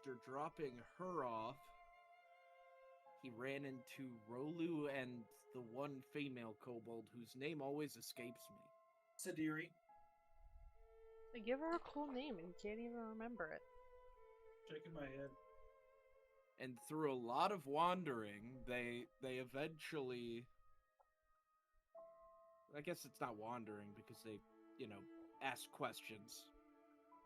after dropping her off, he ran into Rolu and the one female kobold whose name always escapes me. Sadiri. I give her a cool name and you can't even remember it. Shaking my head. And through a lot of wandering, they eventually... I guess it's not wandering because they, ask questions.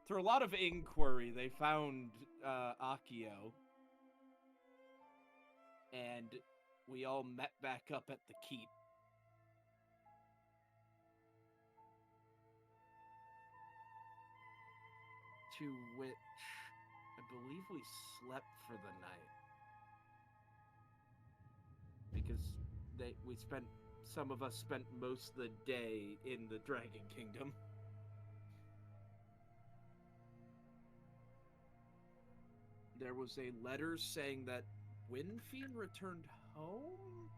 Through a lot of inquiry, they found Akio. And we all met back up at the keep. To which I believe we slept for the night. Because some of us spent most of the day in the Dragon Kingdom. There was a letter saying that Windfiend returned home?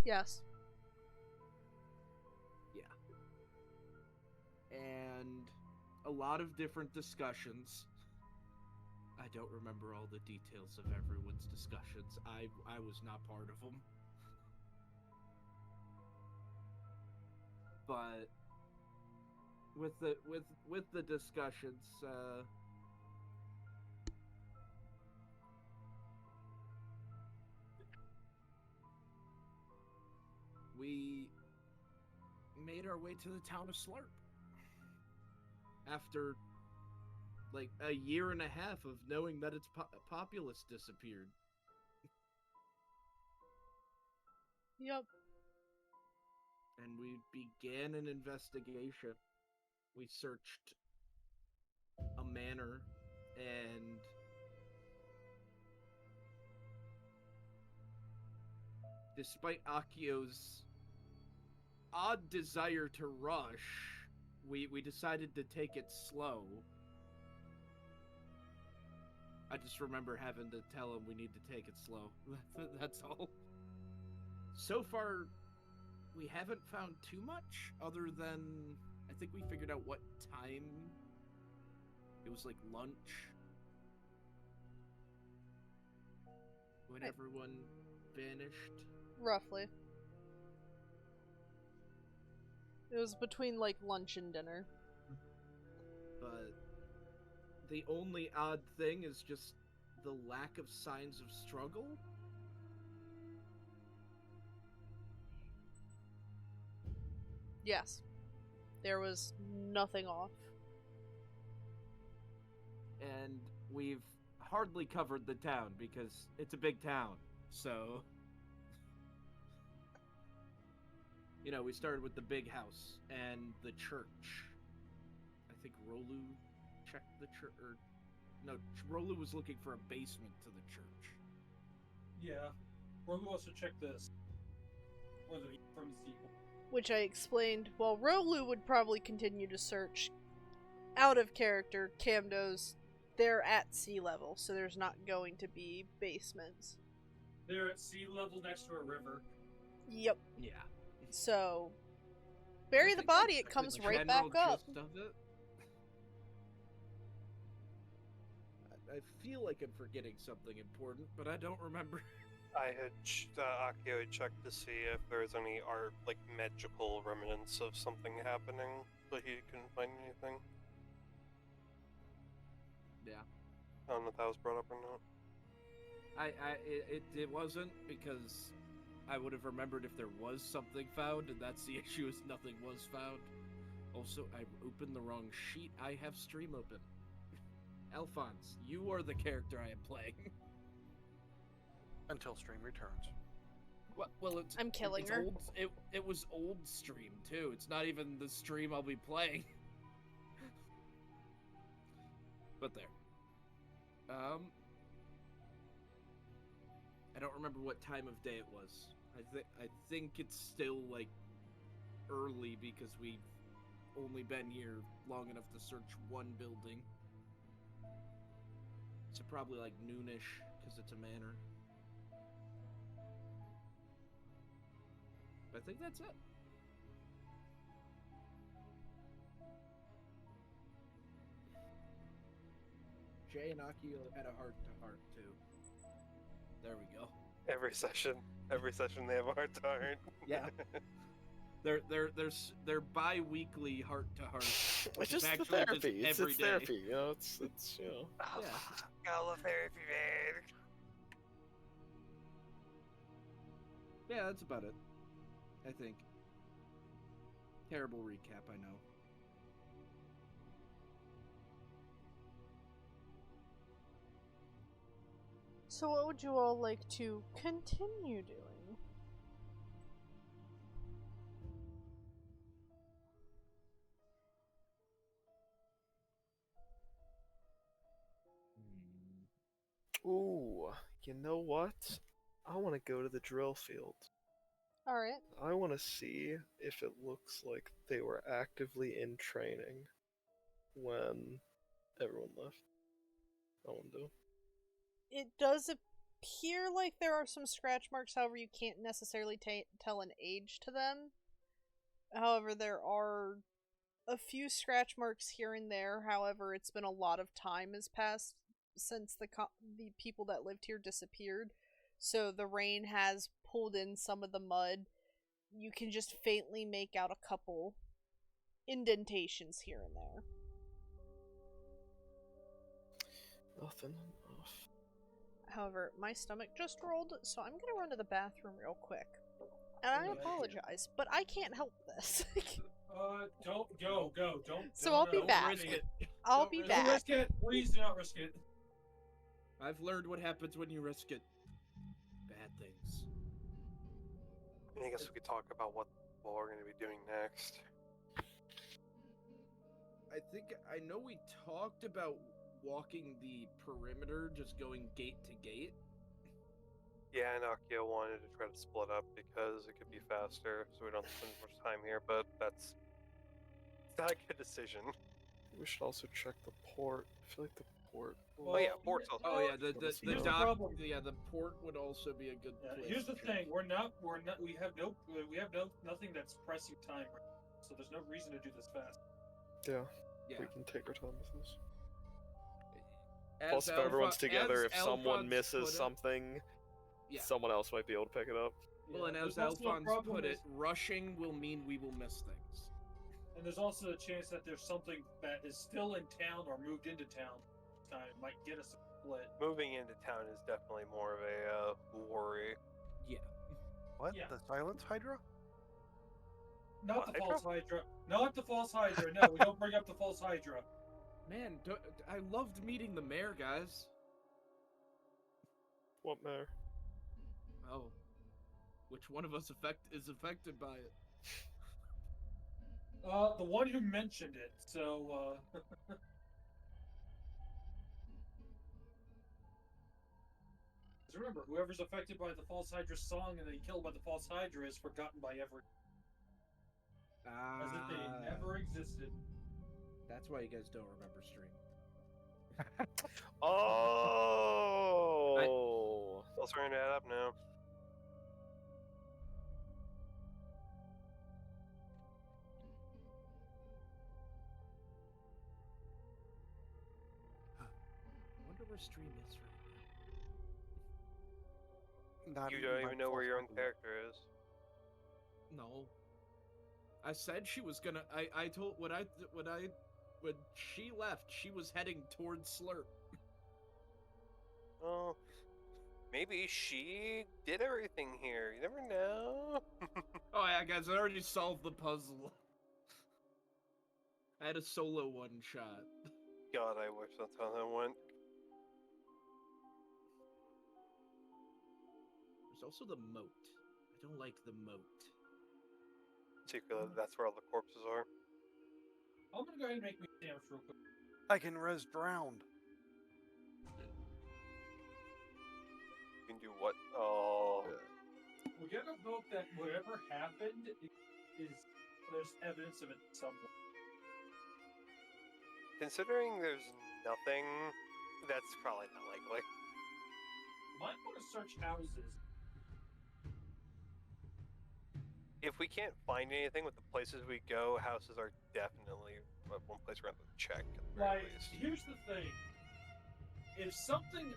Yes. Yeah. And a lot of different discussions. I don't remember all the details of everyone's discussions. I was not part of them. But with the discussions, we made our way to the town of Slurp. After, like, a year and a half of knowing that its populace disappeared. Yep. And we began an investigation. We searched a manor, and despite Akio's odd desire to rush, we decided to take it slow. I just remember having to tell him we need to take it slow. That's all. So far, we haven't found too much, other than I think we figured out what time. It was like lunch. When everyone vanished. Roughly. It was between, like, lunch and dinner. But the only odd thing is just the lack of signs of struggle. Yes. There was nothing off. And we've hardly covered the town because it's a big town. So, we started with the big house and the church. I think Rolu checked the church, or no, Rolu was looking for a basement to the church. Yeah. Rolu wants to check this. From the sequel. Which I explained, while Rolu would probably continue to search out of character, Camdo's, they're at sea level, so there's not going to be basements. They're at sea level next to a river. Yep. Yeah. So, bury the body, it comes right back up. I feel like I'm forgetting something important, but I don't remember. I had Akio had checked to see if there was any magical remnants of something happening, but he couldn't find anything. Yeah. I don't know if that was brought up or not. It wasn't, because I would have remembered if there was something found, and that's the issue, is nothing was found. Also, I opened the wrong sheet. I have stream open. Alphonse, you are the character I am playing. Until stream returns. Well, I'm killing her. Old, it was old stream, too. It's not even the stream I'll be playing. But there. I don't remember what time of day it was. I think it's still, like, early because we've only been here long enough to search one building. So probably, like, noonish, because it's a manor. I think that's it. Jay and Akio had a heart-to-heart, too. There we go. Every session they have a heart to heart. Yeah. They're bi-weekly heart-to-heart. It's just the actually therapy. just It's every day. therapy. You know, it's you know. Oh, Yeah. fuck, I love therapy, man. Yeah, that's about it. I think. Terrible recap, I know. So what would you all like to continue doing? Ooh, you know what? I want to go to the drill field. Alright. I want to see if it looks like they were actively in training when everyone left. I want to. It does appear like there are some scratch marks, however you can't necessarily tell an age to them. However, there are a few scratch marks here and there. However, it's been a lot of time has passed since the people that lived here disappeared. So the rain has pulled in some of the mud. You can just faintly make out a couple indentations here and there. Nothing enough. However, my stomach just rolled, so I'm gonna run to the bathroom real quick. And I Yeah. apologize, but I can't help this. Don't go. Don't. So I'll be don't back. risk it. I'll Don't be risk Don't back. risk it. Please do not risk it. I've learned what happens when you risk it. Bad things. I guess we could talk about what we're going to be doing next. I know we talked about walking the perimeter, just going gate to gate. Yeah, and Akio wanted to try to split up because it could be faster, so we don't spend much time here, but it's not a good decision. We should also check the port. I feel like the port. Oh yeah, port's also. Oh yeah, the Here's the dock. problem. Yeah, the port would also be a good Yeah, place. here's the to check. thing. We have nothing that's pressing time right now, so there's no reason to do this fast. Yeah, Yeah. we can take our time with this. As Plus, if Alpha- everyone's together, as if someone Alphonse misses put it- something, Yeah. someone else might be able to pick it up. Well, and as there's also a Alphonse problem put it, is- rushing will mean we will miss things. and there's also a chance that there's something that is still in town or moved into town. Time might get us a split. Moving into town is definitely more of a worry. Yeah. What? Yeah. The Silence Hydra? Not the Hydra? false Hydra. Not the false Hydra. No, we don't bring up the false Hydra. Man, I loved meeting the mayor, guys. What matter? Oh. Which one of us is affected by it? The one who mentioned it. So, Because remember, whoever's affected by the false Hydra song and then killed by the false Hydra is forgotten by everyone. As if they never existed. That's why you guys don't remember stream. Oh! Well, starting to add up now. I wonder where stream is right Not You don't my even know where false your own Hydra. character is. now. No. I said she was gonna. I told when she left, she was heading towards Slurp. Well, maybe she did everything here. You never know. Oh yeah, guys, I already solved the puzzle. I had a solo one shot. God, I wish that's how that went. There's also the moat. I don't like the moat. Secretly, that's where all the corpses are. I'm gonna go ahead and make me damage real quick. I can res drowned. You can do what? Oh. We're gonna hope that whatever happened is there's evidence of it somewhere. Considering there's nothing, that's probably not likely. Might want to search houses. If we can't find anything with the places we go, houses are definitely one place we're going to check at the very Like, least. here's the thing. if something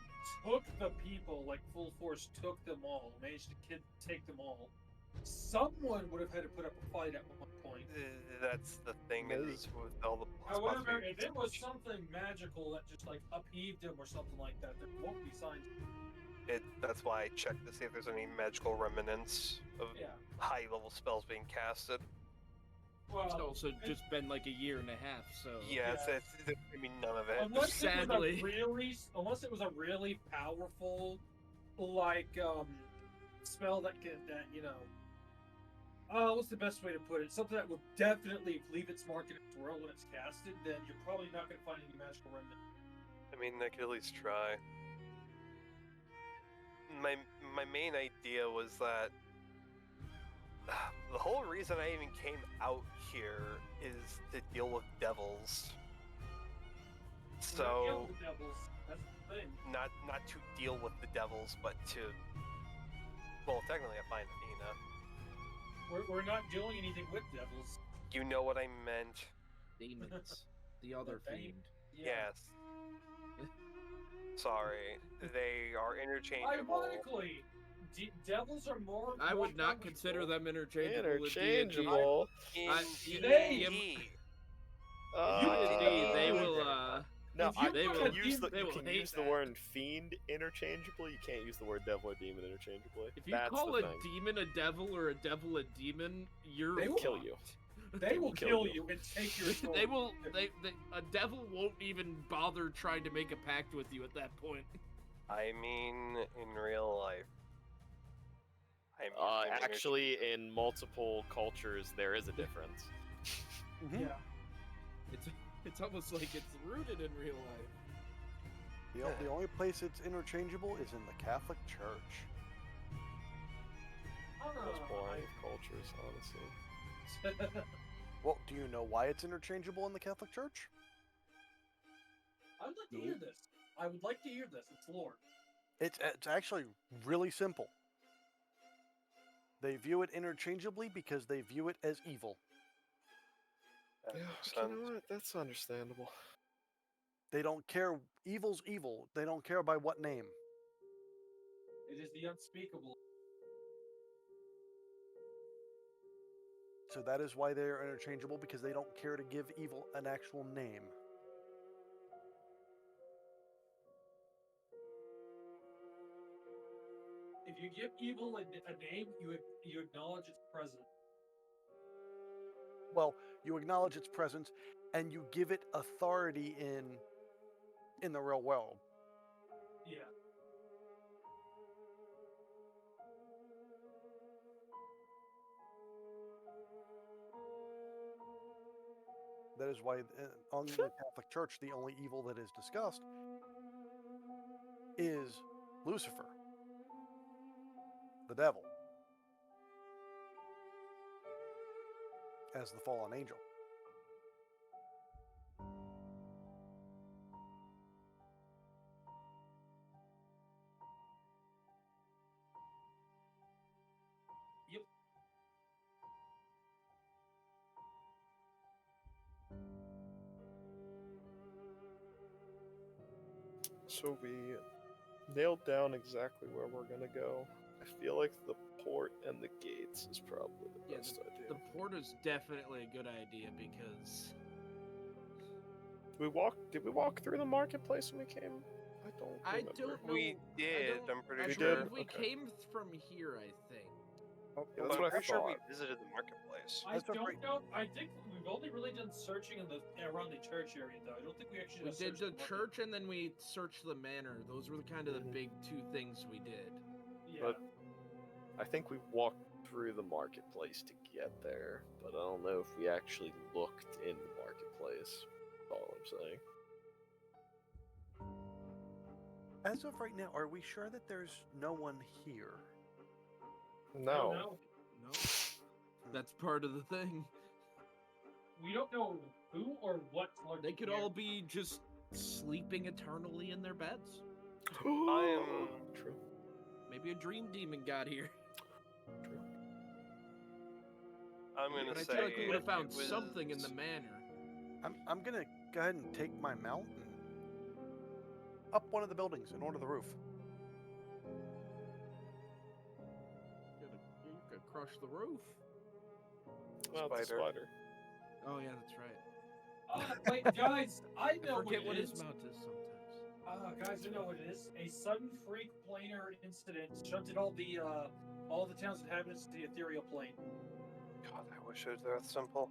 took the people, like full force took them all, managed to take them all, someone would have had to put up a fight at one point. That's the thing Maybe. is with all the However, if it was something magical that just like upheaved him or something like that, there won't be signs. That's why I checked to see if there's any magical remnants of Yeah. high-level spells being casted. It's Well, also just been like a year and a half, so Yeah, Yeah. I mean, none of it. Sadly. unless it was a really powerful, like spell that what's the best way to put it? Something that would definitely leave its mark in its world when it's casted, then you're probably not going to find any magical remnant. I mean, I could at least try. My main idea was that the whole reason I even came out here is to deal with devils. We're not So killing the devils. That's the thing. not to deal with the devils, but to technically I find Athena. We're not doing anything with devils. You know what I meant? demons. The other The fiend. Yeah. Yes. Sorry, they are interchangeable. Ironically, devils are more. I more would not comfortable. consider them interchangeable. Interchangeable. They- D&D. D&D, they will. No, If you they you will- can use the they you will can hate use the that. word fiend interchangeably. You can't use the word devil or demon interchangeably. If you That's call the a thing. demon a devil or a devil a demon, you're They will kill fucked. you. They will kill kill you. you and take your soul. They will. A devil won't even bother trying to make a pact with you at that point. I mean, in real life. I'm Actually, in multiple cultures, there is a difference. Yeah. It's almost like it's rooted in real life. The only place it's interchangeable is in the Catholic Church. Most boring of cultures, honestly. Well, do you know why it's interchangeable in the Catholic Church? I'd like to hear this. I would like to hear this. It's lore. It's actually really simple. They view it interchangeably because they view it as evil. That Yeah, makes you sense. know what? That's understandable. They don't care. Evil's evil. They don't care by what name. It is the unspeakable. So that is why they're interchangeable, because they don't care to give evil an actual name. If you give evil a name, you acknowledge its presence. Well, you acknowledge its presence and you give it authority in the real world. Yeah. That is why on the Catholic Church, the only evil that is discussed is Lucifer, the devil, as the fallen angel. Yep. So we nailed down exactly where we're gonna go. I feel like the port and the gates is probably the Yeah, best idea. The port is definitely a good idea because Did we walk through the marketplace when we came? I don't I remember. don't know. We did, I I'm pretty I sure. believe we Okay. came from here. I think. Yeah, But that's I'm what I pretty sure we thought. visited the marketplace. I That's a don't great- know. I think we've only really done searching around the church area, though. I don't think we actually We just did searched the market. church and then we searched the manor. Those were kind of the Mhm. big two things we did. Yeah. But I think we walked through the marketplace to get there, but I don't know if we actually looked in the marketplace. That's all I'm saying. As of right now, are we sure that there's no one here? I don't No. know. No, that's part of the thing. We don't know who or what's lurking They could here. all be just sleeping eternally in their beds. True. Maybe a dream demon got here. True. I'm gonna But I say feel like we would have it found something in the was- manor. I'm gonna go ahead and take my mount and up one of the buildings and onto the roof. You could crush the roof. Well, it's a Spider. spider. Oh yeah, that's right. Wait, guys, I know forget what what it his is. mount is sometimes. Guys, I know what it is. A sudden freak planar incident shunted all the town's inhabitants to the ethereal plane. God, I wish it was that simple.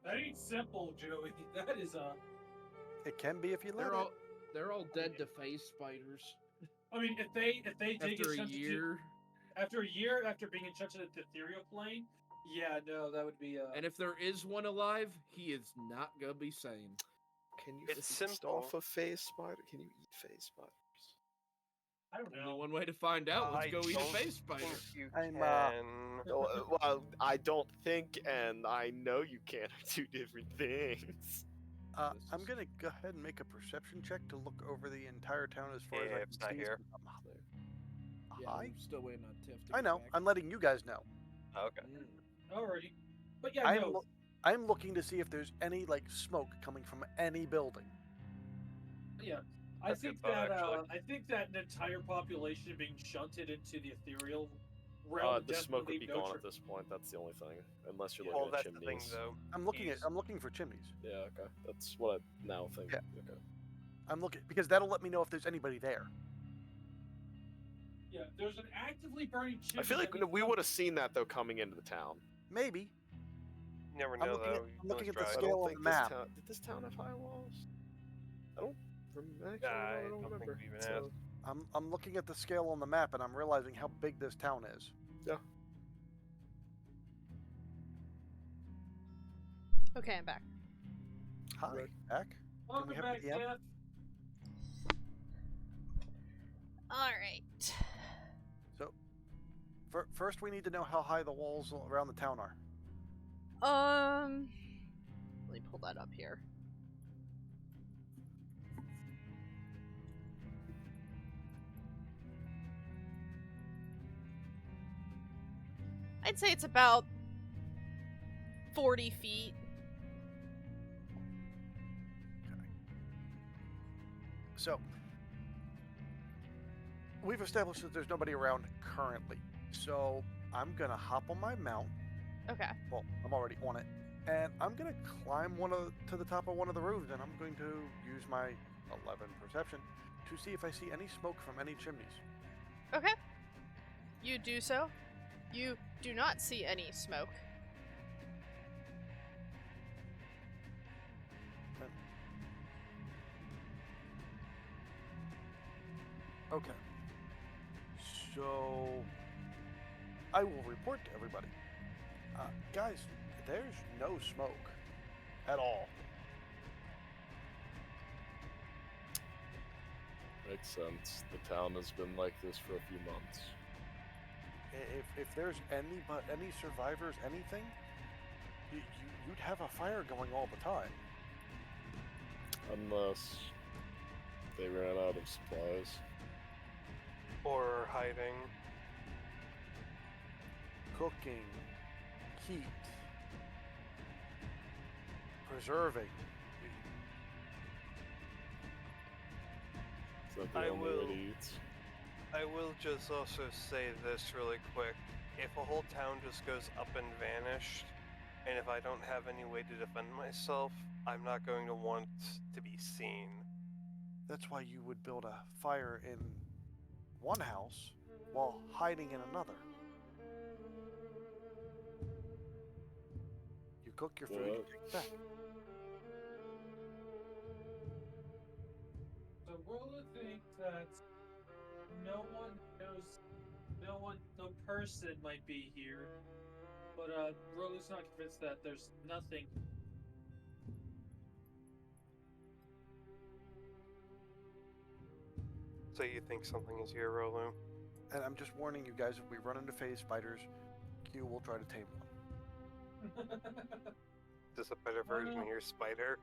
That ain't simple, Joey. That is It can be if you let it. They're all dead to phase spiders. I mean, if they did After get a shunted year. after a year after being shunted to the ethereal plane, yeah, no, that would be And if there is one alive, he is not gonna be sane. Can you It's feast simple. off a phase spider? Can you eat phase spiders? I don't Only know. one way to find out. Let's I go eat a don't phase spider. think you I'm, can. Well, I don't think, and I know you can are two different things. I'm gonna go ahead and make a perception check to look over the entire town as far as Yeah, I it's can not see. here. Yeah, Hi. I'm still waiting on Tiff to I get know. back. I'm letting you guys know. Okay. Alrighty. But yeah, no. I'm looking to see if there's any like smoke coming from any building. Yeah. I That's a think good thought, that actually. I think that an entire population being shunted into the ethereal realm The smoke would definitely be gone at this point. That's the only thing, unless you're Well, looking at that's chimneys. the thing, though. I'm looking for chimneys. Yeah, okay. That's what I now think. Yeah. Okay. I'm looking because that'll let me know if there's anybody there. Yeah, there's an actively burning chimney. I feel like that we would have seen that though coming into the town. Maybe. You never I'm know, looking at- though. I'm looking at the I scale don't on think the map. Did this town have high walls? I don't actually. I I don't don't think remember. we even So, I'm looking at the scale on the map and I'm realizing how big this town is. yeah. Okay, I'm back. Hi, Right. back. Welcome we have back, the DM? Jeff. Alright. So, first we need to know how high the walls around the town are. Let me pull that up here. I'd say it's about 40 feet. So, we've established that there's nobody around currently. So, I'm gonna hop on my mount. Okay. Well, I'm already on it, and I'm gonna climb to the top of one of the roofs, and I'm going to use my 11 perception to see if I see any smoke from any chimneys. Okay. You do so. You do not see any smoke. Okay. So, I will report to everybody. Guys, there's no smoke at all. Makes sense. The town has been like this for a few months. If there's any survivors, anything, you'd have a fire going all the time. Unless they ran out of supplies. Or hiding. Cooking, heat, preserving. Is that the I only way will- to eat? I will just also say this really quick. If a whole town just goes up and vanished, and if I don't have any way to defend myself, I'm not going to want to be seen. That's why you would build a fire in one house while hiding in another. You cook your food, you take it back. So Rolla thinks that no person might be here. But Rolla's not convinced that there's nothing. So you think something is here, Rolu? And I'm just warning you guys, if we run into phase spiders, Q will try to tame them. Is this a better version of your spider?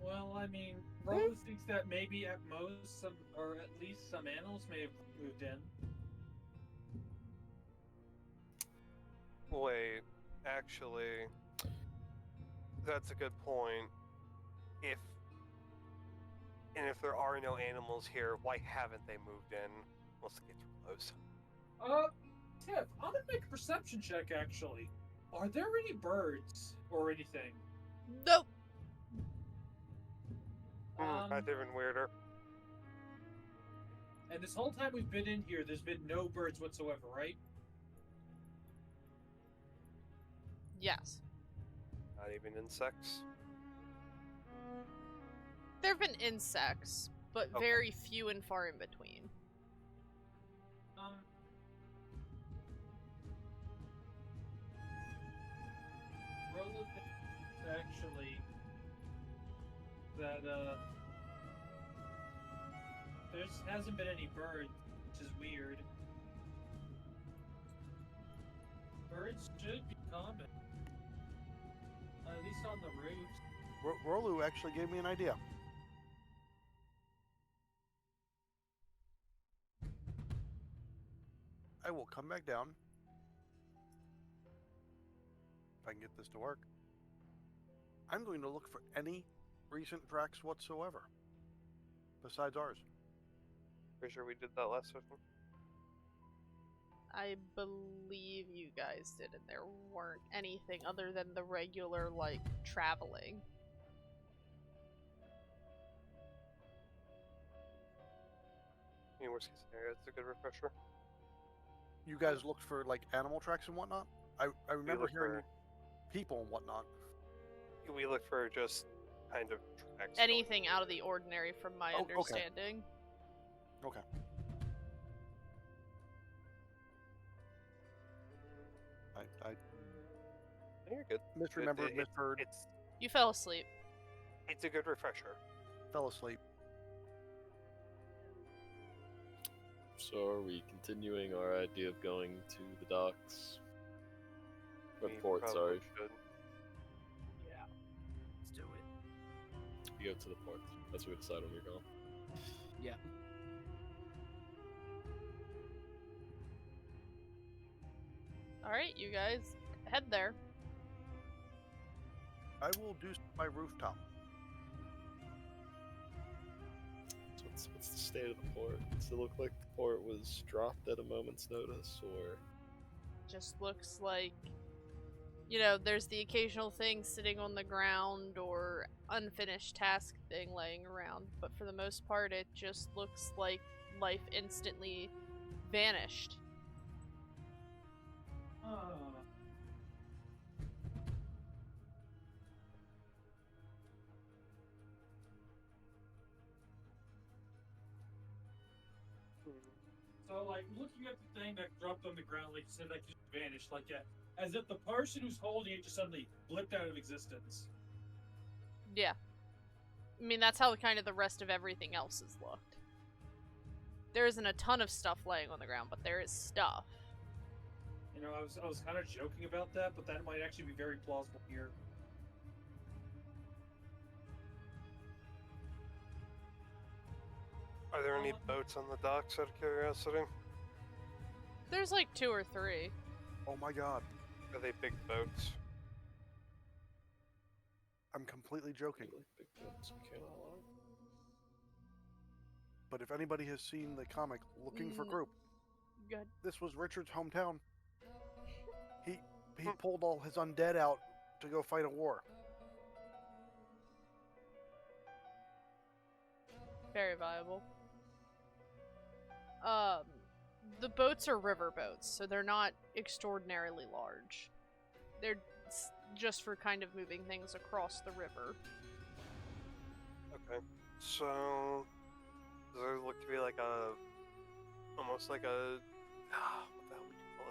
Well, I mean, Rolla thinks that maybe at most or at least some animals may have moved in. Wait, actually, that's a good point. And if there are no animals here, why haven't they moved in? Let's get through those. Tiff, I'm gonna make a perception check, actually. Are there any birds or anything? Nope. That's even weirder. And this whole time we've been in here, there's been no birds whatsoever, right? Yes. Not even insects. There have been insects, but Okay. very few and far in between. Rolla thinks actually that there hasn't been any birds, which is weird. Birds should be common, at least on the roofs. Rolu actually gave me an idea. I will come back down. If I can get this to work. I'm going to look for any recent tracks whatsoever. Besides ours. Pretty sure we did that last session. I believe you guys did, and there weren't anything other than the regular, like, traveling. In worst case scenario, it's a good refresher. You guys looked for like animal tracks and whatnot? I remember looked hearing for- people and whatnot. We look for just kind of tracks. Anything out of the ordinary, from my Oh, okay. understanding. Okay. I You're good. misremembered, It- misheard, You fell asleep. It's a good refresher. fell asleep. So are we continuing our idea of going to the docks? Or We port, probably sorry. should. Yeah. Let's do it. We go to the port. That's what we decide when we're going. Yeah. Alright, you guys, head there. I will do my rooftop. So what's the state of the port? Does it look like the port was dropped at a moment's notice, or Just looks like, you know, there's the occasional thing sitting on the ground or unfinished task thing laying around, but for the most part it just looks like life instantly vanished. So, like, looking at the thing that dropped on the ground, like you said, like just vanished, like as if the person who's holding it just suddenly blipped out of existence. Yeah. I mean, that's how kind of the rest of everything else has looked. There isn't a ton of stuff laying on the ground, but there is stuff. You know, I was kind of joking about that, but that might actually be very plausible here. Are there any boats on the docks, out of curiosity? There's like 2 or 3. Oh my god. Are they big boats? I'm completely joking. like big boats we can't allow? But if anybody has seen the comic Looking for Group, Good. this was Richard's hometown. He pulled all his undead out to go fight a war. Very viable. The boats are river boats, so they're not extraordinarily large. They're just for kind of moving things across the river. Okay. So, does there look to be like a, almost like a, what the hell would you call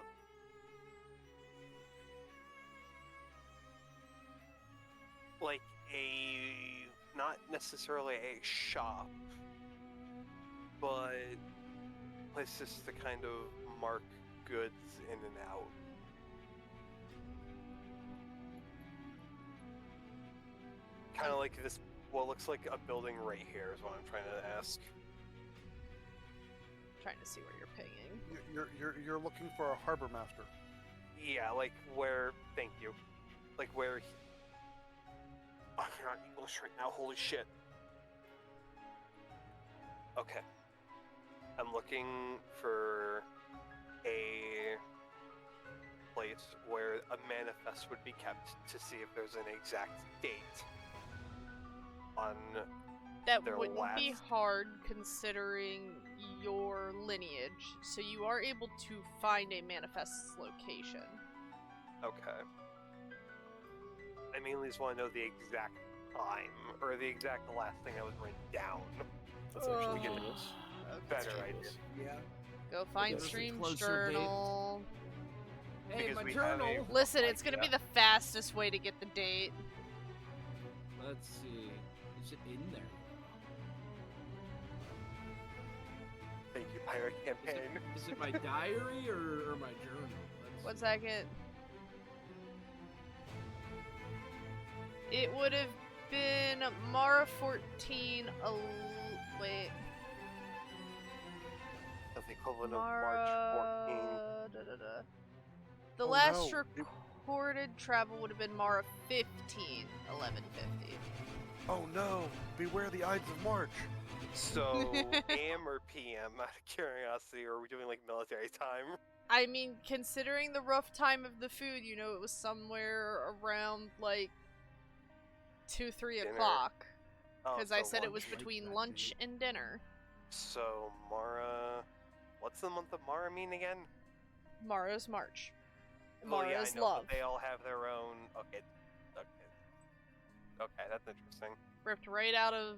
it? Like a, not necessarily a shop, but places to kind of mark goods in and out. Kind of like this, what looks like a building right here is what I'm trying to ask. Trying to see where you're pinging. You're looking for a harbor master. Yeah, like where, thank you. Like where oh, you're not English right now, holy shit. Okay. I'm looking for a place where a manifest would be kept to see if there's an exact date on That their wouldn't be last. hard considering your lineage, so you are able to find a manifest's location. Okay. I mainly just want to know the exact time, or the exact last thing that was written down. That's actually Ugh. genius. Better That's idea. genius. Yeah. Go find Give us a Stream's closer date. journal. Hey, Because my we have journal. a- Listen, it's gonna be idea. the fastest way to get the date. Let's see. Is it in there? Thank you, Pirate Campaign. Is it my diary or my journal? One second. It would have been Mara 14. Wait. That's the equivalent of March 14. Mara. The Oh, last no. recorded travel would have been Mara 15, 1150. Oh no! Beware the Ides of March. So, AM or PM, out of curiosity, or are we doing like military time? I mean, considering the rough time of the food, you know, it was somewhere around like 2, 3 Dinner. o'clock. Oh, Because so I said it was lunch. Like between that, lunch dude. and dinner. So, Mara. What's the month of Mara mean again? Mara's March. Well, yeah, Mara's I know, love. but they all have their own. Okay. Okay, that's interesting. Ripped right out of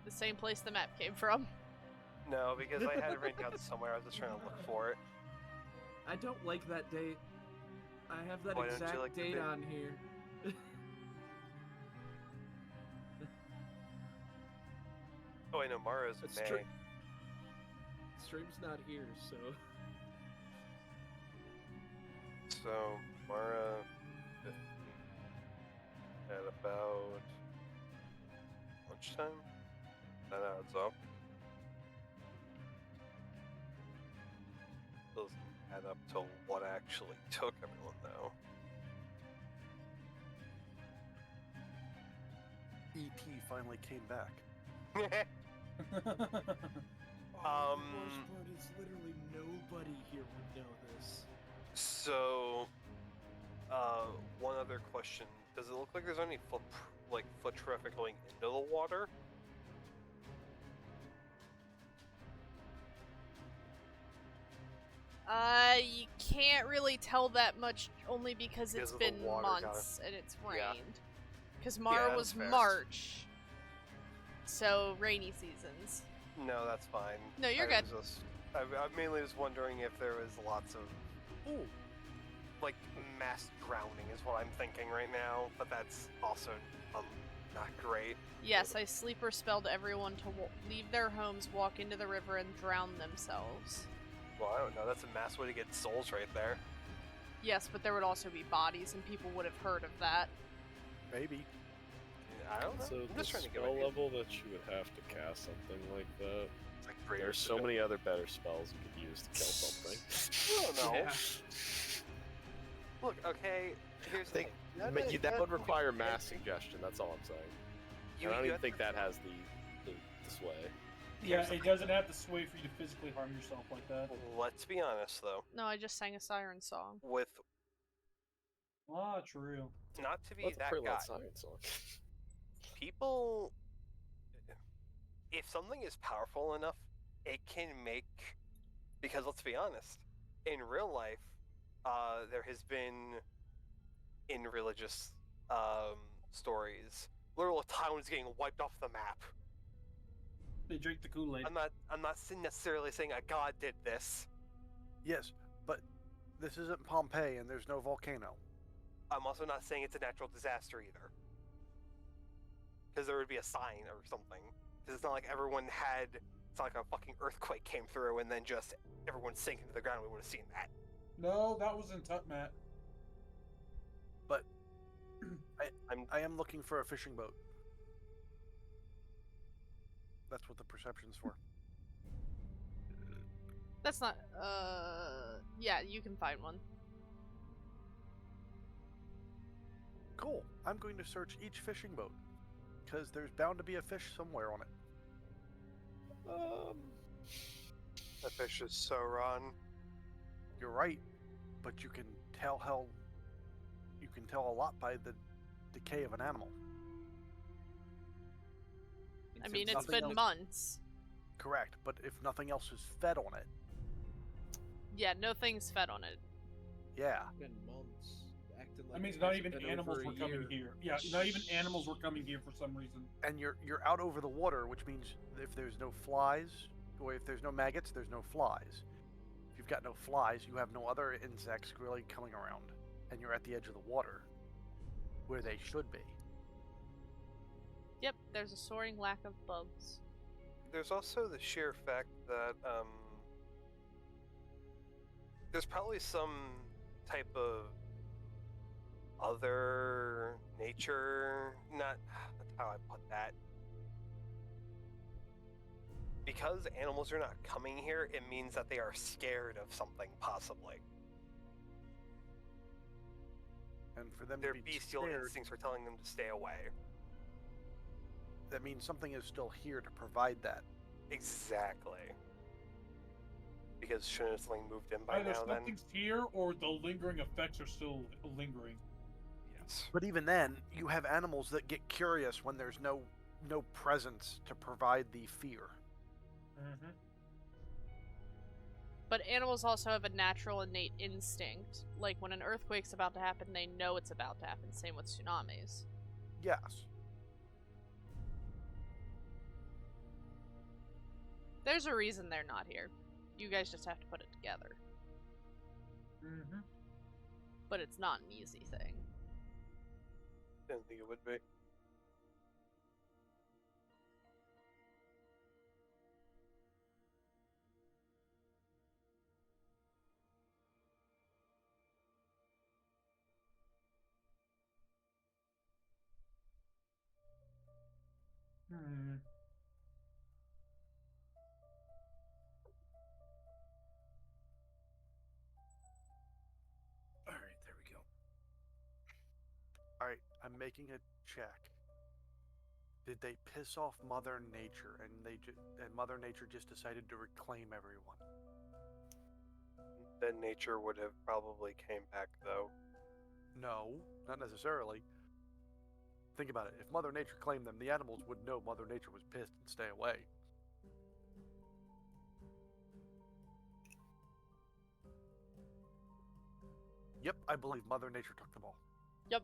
the same place the map came from. No, because I had it written down somewhere. I was just trying to look for it. I don't like that date. I have that Why don't you exact like the date date? on here. Oh, I know Mara's in It's May. true. Stream's not here, so So, Mara. At about. Lunchtime? That adds up. Doesn't add up to what actually took everyone, though. E.T. finally came back. Oh, the worst Um, part is literally nobody here would know this. So, one other question: does it look like there's any foot traffic going into the water? You can't really tell that much only because it's Because of the been water, got it. months and it's Yeah. rained. Because Mara Yeah, was that's fair. March. So, rainy seasons. No, that's fine. No, you're I good. was I'm mainly just wondering if there was lots of, Ooh, like, mass drowning is what I'm thinking right now, but that's also, not great. Yes, I sleeper spelled everyone to leave their homes, walk into the river, and drown themselves. Well, I don't know, that's a mass way to get souls right there. Yes, but there would also be bodies, and people would have heard of that. maybe. I don't know. So I'm the just trying to give spell ideas. level that you would have to cast something like that. It's like greater There's so many other better spells you could use to kill something. I don't know. Yeah. Look, okay, here's the think thing. That would require mass suggestion. That's all I'm saying. I don't even have think to- that has the sway. Yeah, Here's the it doesn't have to sway for you to physically harm yourself like that. Let's be honest, though. No, I just sang a siren song. With Ah, true. not to be That's a that pretty guy, loud science song. people. If something is powerful enough, it can make. Because let's be honest, in real life, there has been in religious stories, literal towns getting wiped off the map. They drink the Kool-Aid. I'm not necessarily saying a god did this. Yes, but this isn't Pompeii and there's no volcano. I'm also not saying it's a natural disaster either. Because there would be a sign or something. Because it's not like everyone had. It's not like a fucking earthquake came through and then just everyone sank into the ground. We would have seen that. No, that was in Tutmat. But I'm. I am looking for a fishing boat. That's what the perception's for. That's not, yeah, you can find one. Cool. I'm going to search each fishing boat. Because there's bound to be a fish somewhere on it. That fish is so rotten. You're right, but you can tell a lot by the decay of an animal. I mean, it's something been else- months. Correct, but if nothing else is fed on it, Yeah, nothing's fed on it. yeah. It's been months. Acting like That means it not hasn't even been animals over a were coming year. here. Yeah, not even animals were coming here for some reason. And you're out over the water, which means if there's no flies, or if there's no maggots, there's no flies. If you've got no flies, you have no other insects really coming around, and you're at the edge of the water, where they should be. Yep, there's a soaring lack of bugs. There's also the sheer fact that there's probably some type of other nature, not that's how I put that. Because animals are not coming here, it means that they are scared of something, possibly. And for them Their to be bestial scared, instincts are telling them to stay away. that means something is still here to provide that. Exactly. Because shouldn't have something moved in by Either now then? something's here or the lingering effects are still lingering. Yes. But even then, you have animals that get curious when there's no presence to provide the fear. Mm-hmm. But animals also have a natural innate instinct. Like when an earthquake's about to happen, they know it's about to happen. Same with tsunamis. Yes. There's a reason they're not here. You guys just have to put it together. Mm-hmm. But it's not an easy thing. Didn't think it would be. Hmm. All right, there we go. All right, I'm making a check. Did they piss off Mother Nature, and Mother Nature just decided to reclaim everyone? Then nature would have probably came back, though. No, not necessarily. Think about it. If Mother Nature claimed them, the animals would know Mother Nature was pissed and stay away. Yep, I believe Mother Nature took them all. Yep.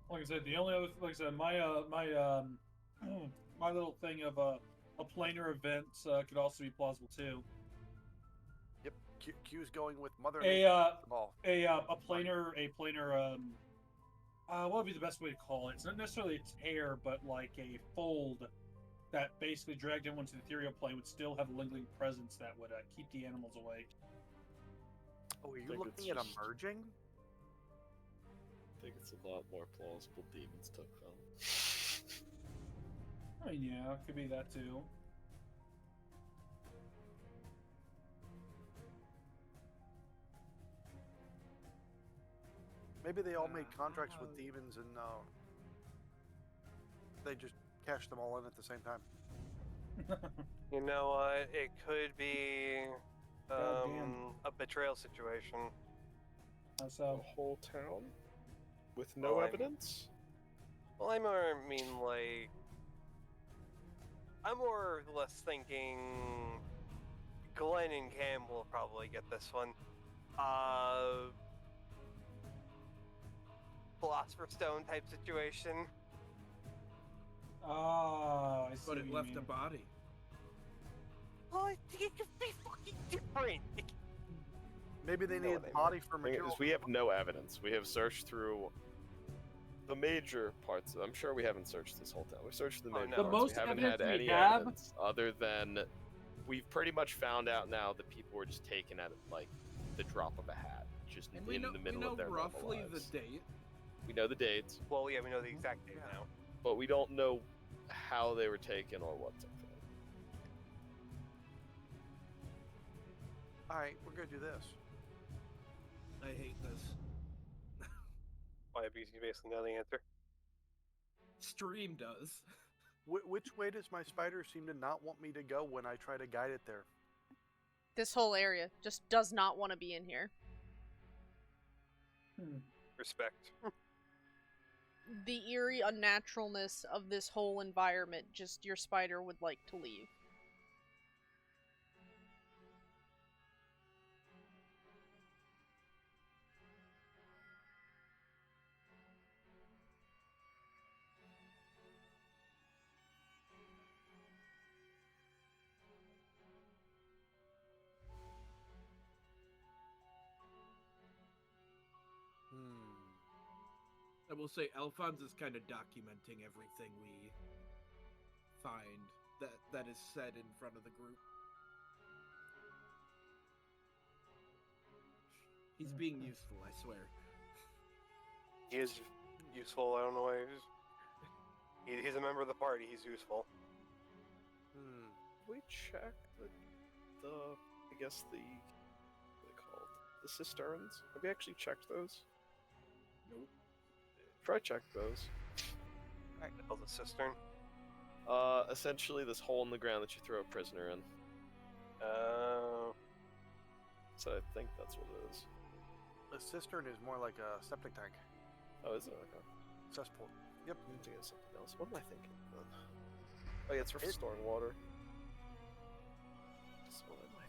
Like I said, the only other, like I said, my little thing of a planar event could also be plausible too. Yep, Q's going with Mother A Nature took them all. a planar what would be the best way to call it? It's not necessarily a tear, but like a fold that basically dragged everyone to the ethereal plane would still have a lingering presence that would keep the animals away. Oh, are you think it's looking at just- emerging? I think it's a lot more plausible demons took them. I mean, yeah, it could be that too. Maybe they all made contracts with demons and they just cashed them all in at the same time. You know what? It could be Goddamn. a betrayal situation. A So, whole town? With no Well, evidence? Well, I more mean like I'm more or less thinking Glenn and Cam will probably get this one. Philosopher's Stone type situation. I see But what it you left mean. a body. Well, it could be fucking different. Maybe they You know need what I a body for The thing material. is, we have no evidence. We have searched through the major parts. I'm sure we haven't searched this whole town. We've searched the Oh, major no. The parts. most We haven't had evidence we any have- evidence other than we've pretty much found out now that people were just taken at like the drop of a hat, just And in we know, the middle we know of their normal roughly the lives. date. We know the dates, Well, yeah, we know the exact date now. but we don't know how they were taken or what took them. All right, we're gonna do this. I hate this. that because you basically know the answer. Stream does. Which way does my spider seem to not want me to go when I try to guide it there? This whole area just does not want to be in here. Respect. The eerie unnaturalness of this whole environment, just your spider would like to leave. I will say Alphonse is kind of documenting everything we find that is said in front of the group. He's being useful, I swear. He is useful. I don't know why he's a member of the party. He's useful. We check the I guess what are they called? The cisterns? Have we actually checked those? Nope. Try check those. Oh, the cistern? Essentially this hole in the ground that you throw a prisoner in. So I think that's what it is. A cistern is more like a septic tank. Oh, is it? Okay. Cesspool. Yep. I'm thinking of something else. What am I thinking then? Oh yeah, it's for storing water. So what am I thinking?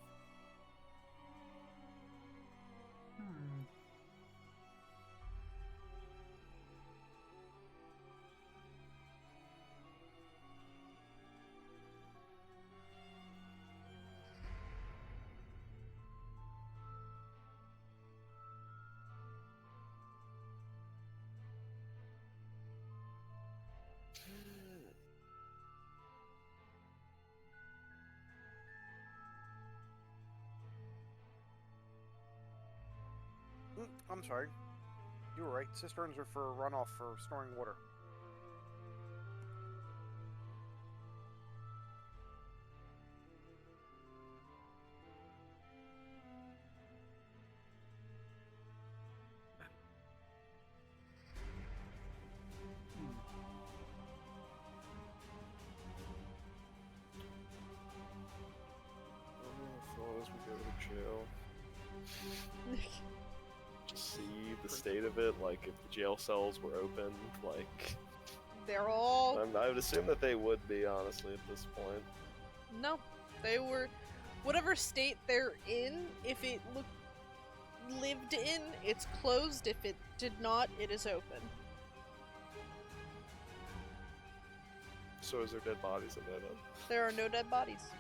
I'm sorry. You were right. Cisterns are for runoff for storing water. As long as we go to jail. Just see the state of it, like if the jail cells were open, like... They're all... I would assume that they would be, honestly, at this point. No, they were... Whatever state they're in, if it lived in, it's closed. If it did not, it is open. So is there dead bodies in there then? There are no dead bodies.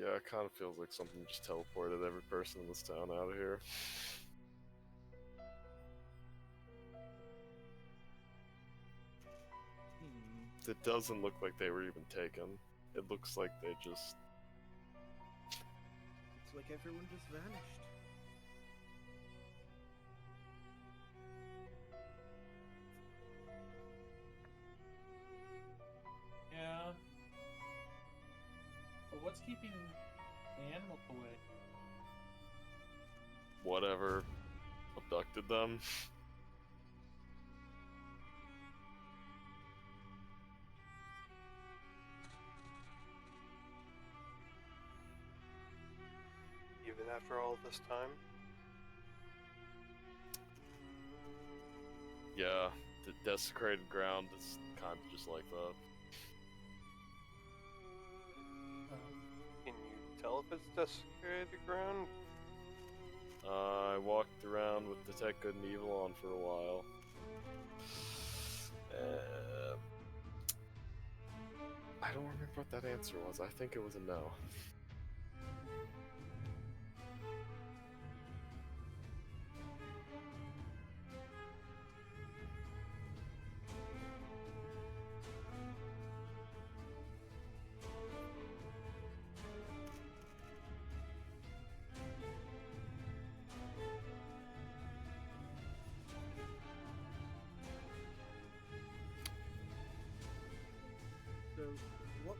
Yeah, it kind of feels like something just teleported every person in this town out of here. It doesn't look like they were even taken. It looks like they just... It's like everyone just vanished. Yeah. But what's keeping the animals away? whatever abducted them. Even after all this time? Yeah, the desecrated ground is kind of just like that. Can you tell if it's desecrated ground? I walked around with Detect Good and Evil on for a while. I don't remember what that answer was. I think it was a no.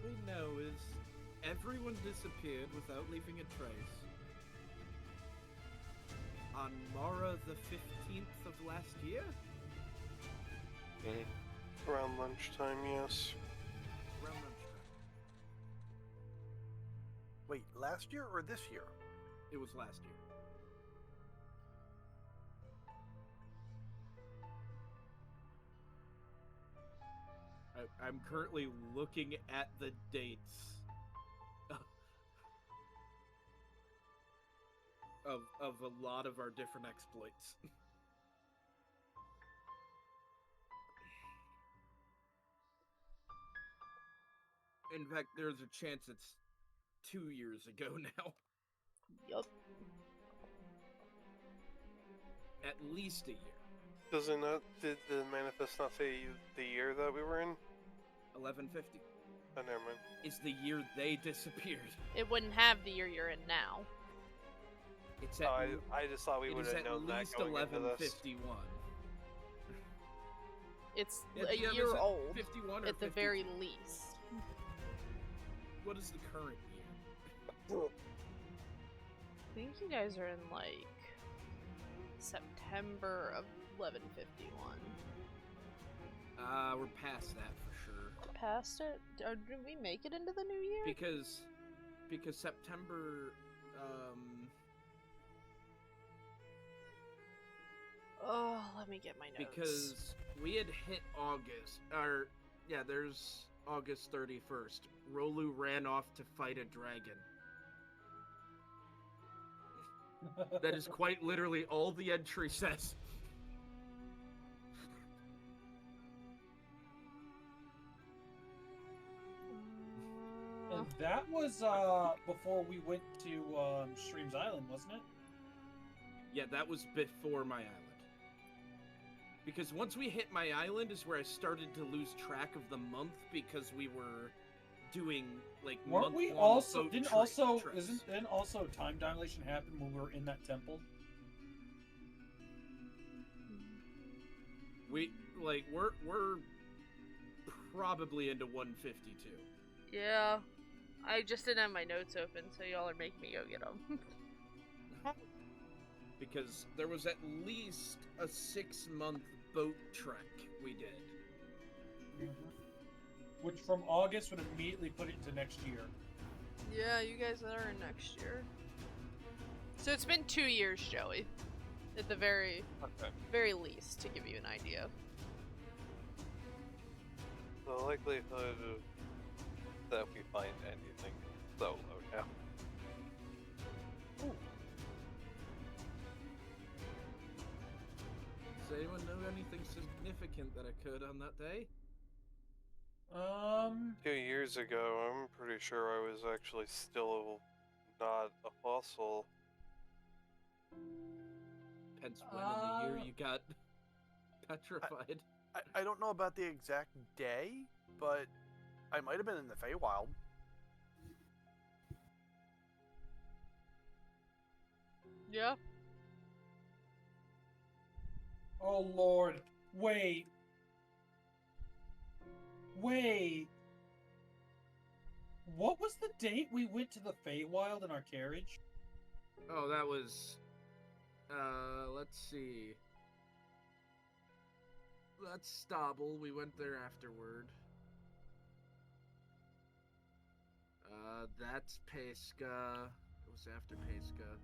we know is everyone disappeared without leaving a trace. On Mara the 15th of last year? Around lunchtime, yes. Around lunchtime. Wait, last year or this year? It was last year. I'm currently looking at the dates of a lot of our different exploits. In fact, there's a chance it's 2 years ago now. Yup. At least a year. Does it not? Did the manifest not say the year that we were in? 1150 Oh, never mind. is the year they disappeared. It wouldn't have the year you're in now. It's at I just thought we it would is have at known that least going into this. 1151. It's Yeah, a yeah, year is it old 51 or at the 52? very least. What is the current year? I think you guys are in like September of 1151. We're past that for sure. Past it? Or did we make it into the new year? Because September, Oh, let me get my notes. because we had hit August, or yeah, there's August 31st. Rolu ran off to fight a dragon. That is quite literally all the entry says. And that was before we went to Streams Island, wasn't it? Yeah, that was before my island. Because once we hit my island is where I started to lose track of the month because we were doing like Weren't we month-long also boat didn't trip also trips. didn't also time dilation happen when we were in that temple? We're probably into 152. Yeah. I just didn't have my notes open, so y'all are making me go get them. Because there was at least a 6-month boat trek we did. Which from August would immediately put it into next year. Yeah, you guys are in next year. So it's been 2 years, Joey. At the very least, to give you an idea. The likelihood that we find anything so low now. Does anyone know anything significant that occurred on that day? 2 years ago, I'm pretty sure I was actually still not a fossil. Depends when in the year you got petrified. I don't know about the exact day, but I might have been in the Feywild. Yeah. Oh Lord, wait. What was the date we went to the Feywild in our carriage? Oh, that was... let's see. That's Stobble. We went there afterward. That's Pesca. It was after Pesca.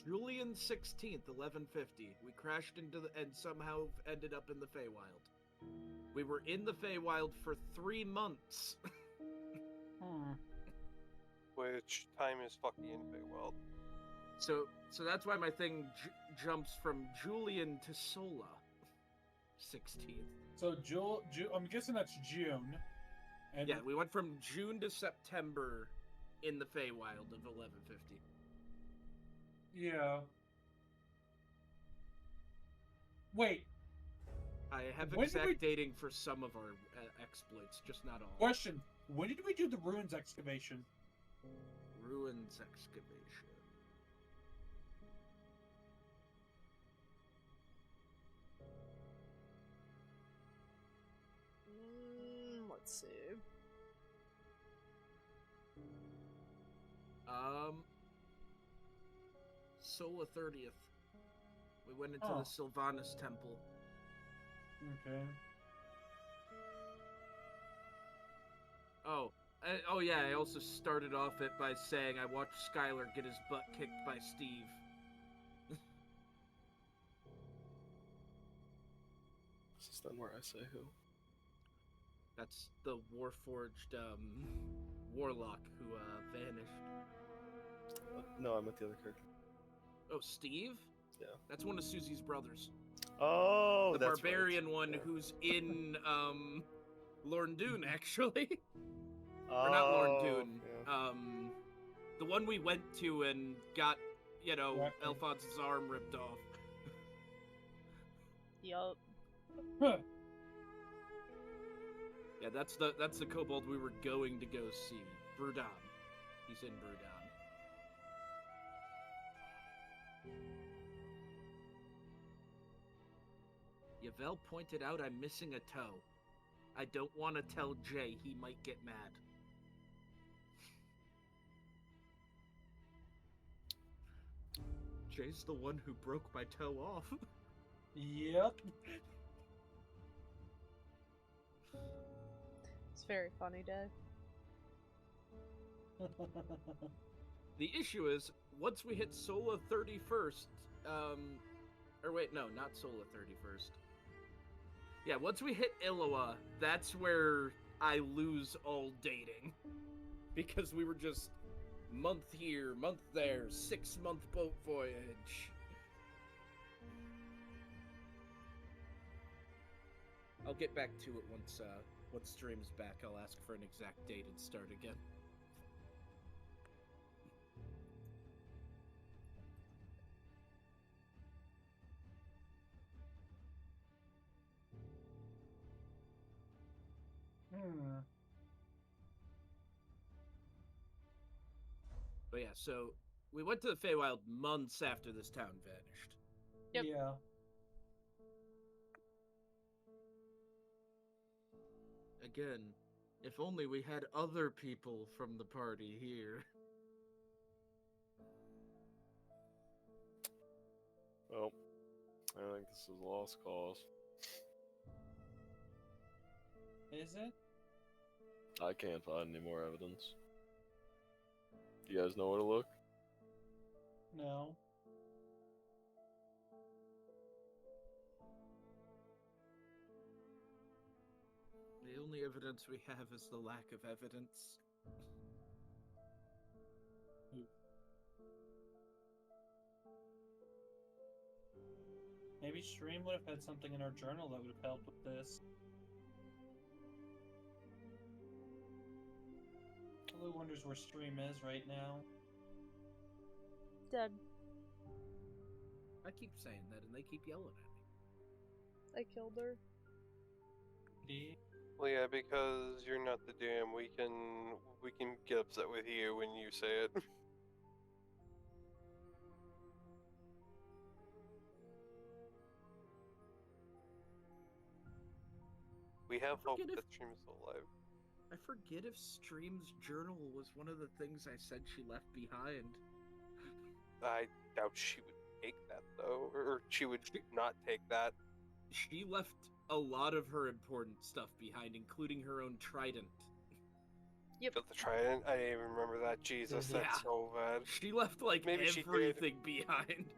Julian 16th, 1150. We crashed into the and somehow ended up in the Feywild. We were in the Feywild for 3 months. Which time is fucking in Feywild? So that's why my thing jumps from Julian to Sola. 16th. So I'm guessing that's June. And Yeah, we went from June to September in the Feywild of 1150. Yeah. Wait. I have When did exact we- dating for some of our exploits, just not all. Question: When did we do the ruins excavation? Ruins excavation. Let's see. Sola 30th. We went into Oh. the Sylvanas temple. Okay. Oh yeah, I also started off it by saying I watched Skylar get his butt kicked by Steve. This is then where I say who. That's the Warforged warlock who vanished. No, I meant the other character. Oh, Steve? Yeah. That's one of Susie's brothers. Oh, The that's barbarian right. one Yeah. who's in Lorne Dune, actually. Oh, Or not Lorne Dune. yeah. The one we went to and got, Right. Alphonse's arm ripped off. Yup. Yeah, that's the kobold we were going to go see. Brudan. He's in Brudan. Yvel pointed out I'm missing a toe. I don't want to tell Jay, he might get mad. Jay's the one who broke my toe off. Yep. It's very funny, Dave. The issue is, once we hit Sola 31st, or wait, no, not Sola 31st. Yeah, once we hit Iloa, that's where I lose all dating. Because we were just month here, month there, 6-month boat voyage. I'll get back to it once stream's back. I'll ask for an exact date and start again. But yeah, so we went to the Feywild months after this town vanished. Yep. Yeah. Again, if only we had other people from the party here. Well, I think this is a lost cause. Is it? I can't find any more evidence. Do you guys know where to look? No. The only evidence we have is the lack of evidence. Maybe Stream would have had something in our journal that would have helped with this. Lou wonders where Stream is right now. Dead. I keep saying that and they keep yelling at me. I killed her. Well, yeah, because you're not the DM, we can get upset with you when you say it. We have hope forget if- that Stream is still alive. I forget if Stream's journal was one of the things I said she left behind. I doubt she would take that though, or she would not take that. She left a lot of her important stuff behind, including her own trident. Yep. But the trident, I didn't even remember that. Jesus, Yeah. that's so bad. She left, like, Maybe she did. everything behind.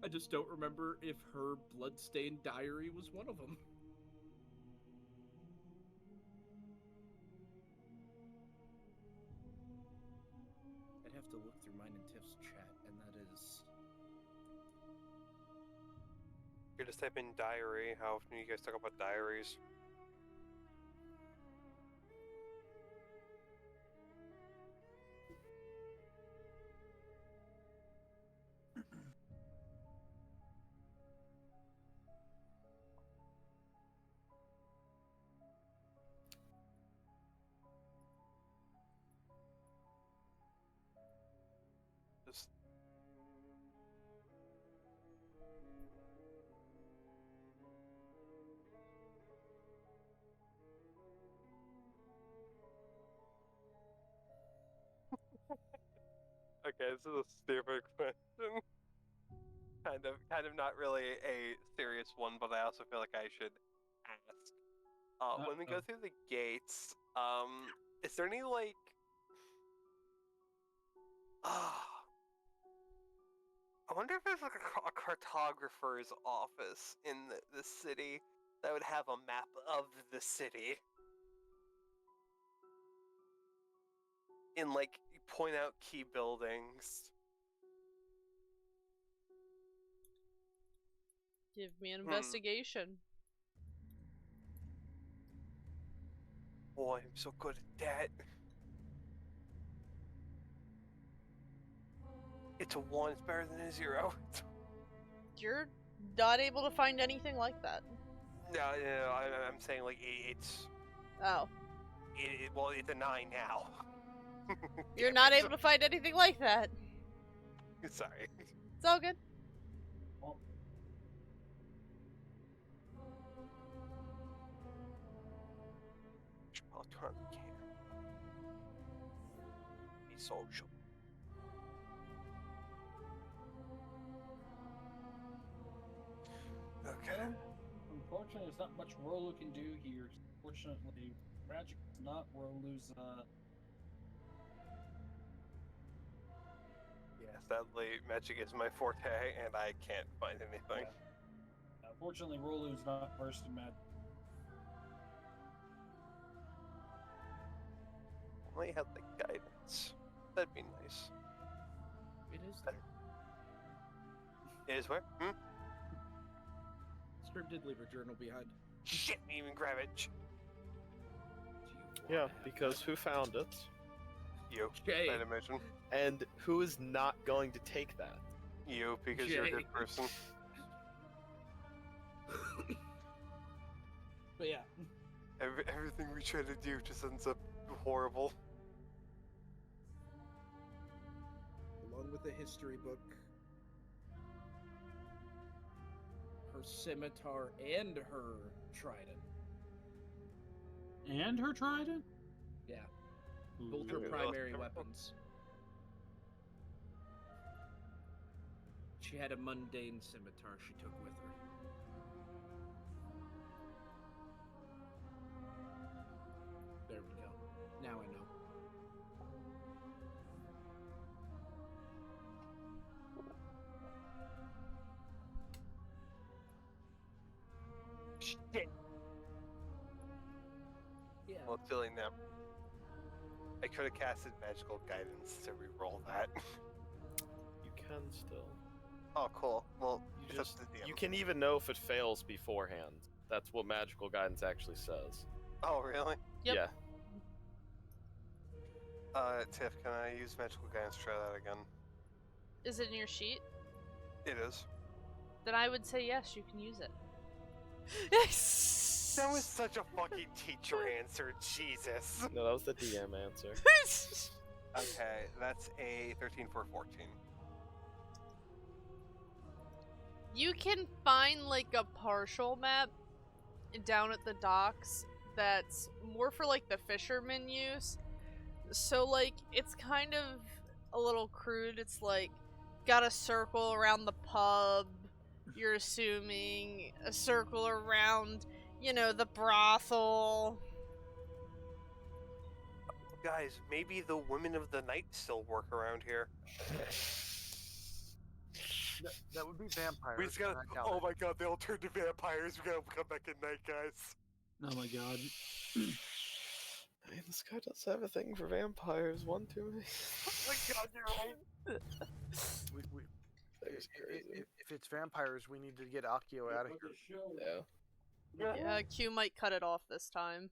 I just don't remember if her bloodstained diary was one of them. I'd have to look through mine and Tiff's chat, and that is... You could just type in diary. How often do you guys talk about diaries? Okay, this is a stupid question. Kind of not really a serious one, but I also feel like I should ask. When we go through the gates, is there any like, I wonder if there's like a cartographer's office in the city that would have a map of the city. And like point out key buildings. Give me an investigation. Boy, I'm so good at that. It's a 1, it's better than a 0. You're not able to find anything like that. No, I'm saying like it's... Oh. Well, it's a 9 now. You're not able to find anything like that. Sorry. It's all good. I'll turn on the camera. Be social. Okay. Unfortunately, there's not much Rolu can do here. Fortunately, magic is not Rolu's, Yeah, sadly, magic is my forte, and I can't find anything. Yeah. Fortunately, Rolu's not versed in magic. Only had the guidance. That'd be nice. It is there. It is where? Scrib did leave a journal behind. Shit, didn't even grab it. Do you Yeah, wanna have because that? who found it? You, Jay. I'd imagine. And who is not going to take that? You, because you're a Jay. good person. But yeah. Everything we try to do just ends up horrible. Along with the history book, her scimitar and her trident. And her trident? Yeah, both her Ooh. primary weapons. She had a mundane scimitar she took with her. There we go. Now I know. Shit. Yeah. Well, it's silly now. I could have casted magical guidance to re-roll that. You can still. Oh, cool. Well, You it's up just to the DM. you can even know if it fails beforehand. That's what magical guidance actually says. Oh, really? Yep. Yeah. Tiff, can I use magical guidance to try that again? Is it in your sheet? It is. Then I would say yes, you can use it. That was such a fucking teacher answer, Jesus. No, that was the DM answer. Okay, that's a 13 for 14. You can find like a partial map down at the docks that's more for like the fishermen use. So like it's kind of a little crude. It's like got a circle around the pub, you're assuming a circle around, you know, the brothel. Guys, maybe the women of the night still work around here. That would be vampires. We just gotta. and I doubt Oh it. my god, they all turned to vampires. We gotta come back at night, guys. Oh my god. I mean, this guy does have a thing for vampires. One too many. Oh my god, you're right. That was crazy. If it's vampires, we need to get Akio out of here. Yeah. Yeah, Q might cut it off this time.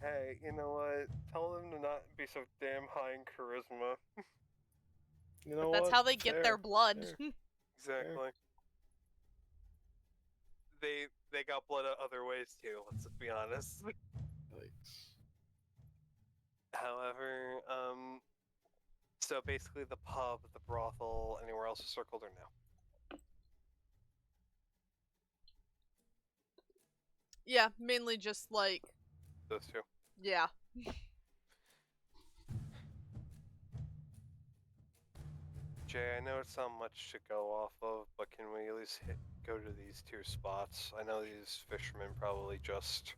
Hey, you know what? Tell them to not be so damn high in charisma. You know That's what? how they get Fair, their blood. fair. Exactly. They got blood other ways too. Let's be honest. Yikes. However, so basically the pub, the brothel, anywhere else is circled or no? Yeah, mainly just like, Those two. yeah. Jay, I know it's not much to go off of, but can we at least go to these 2 spots? I know these fishermen probably just...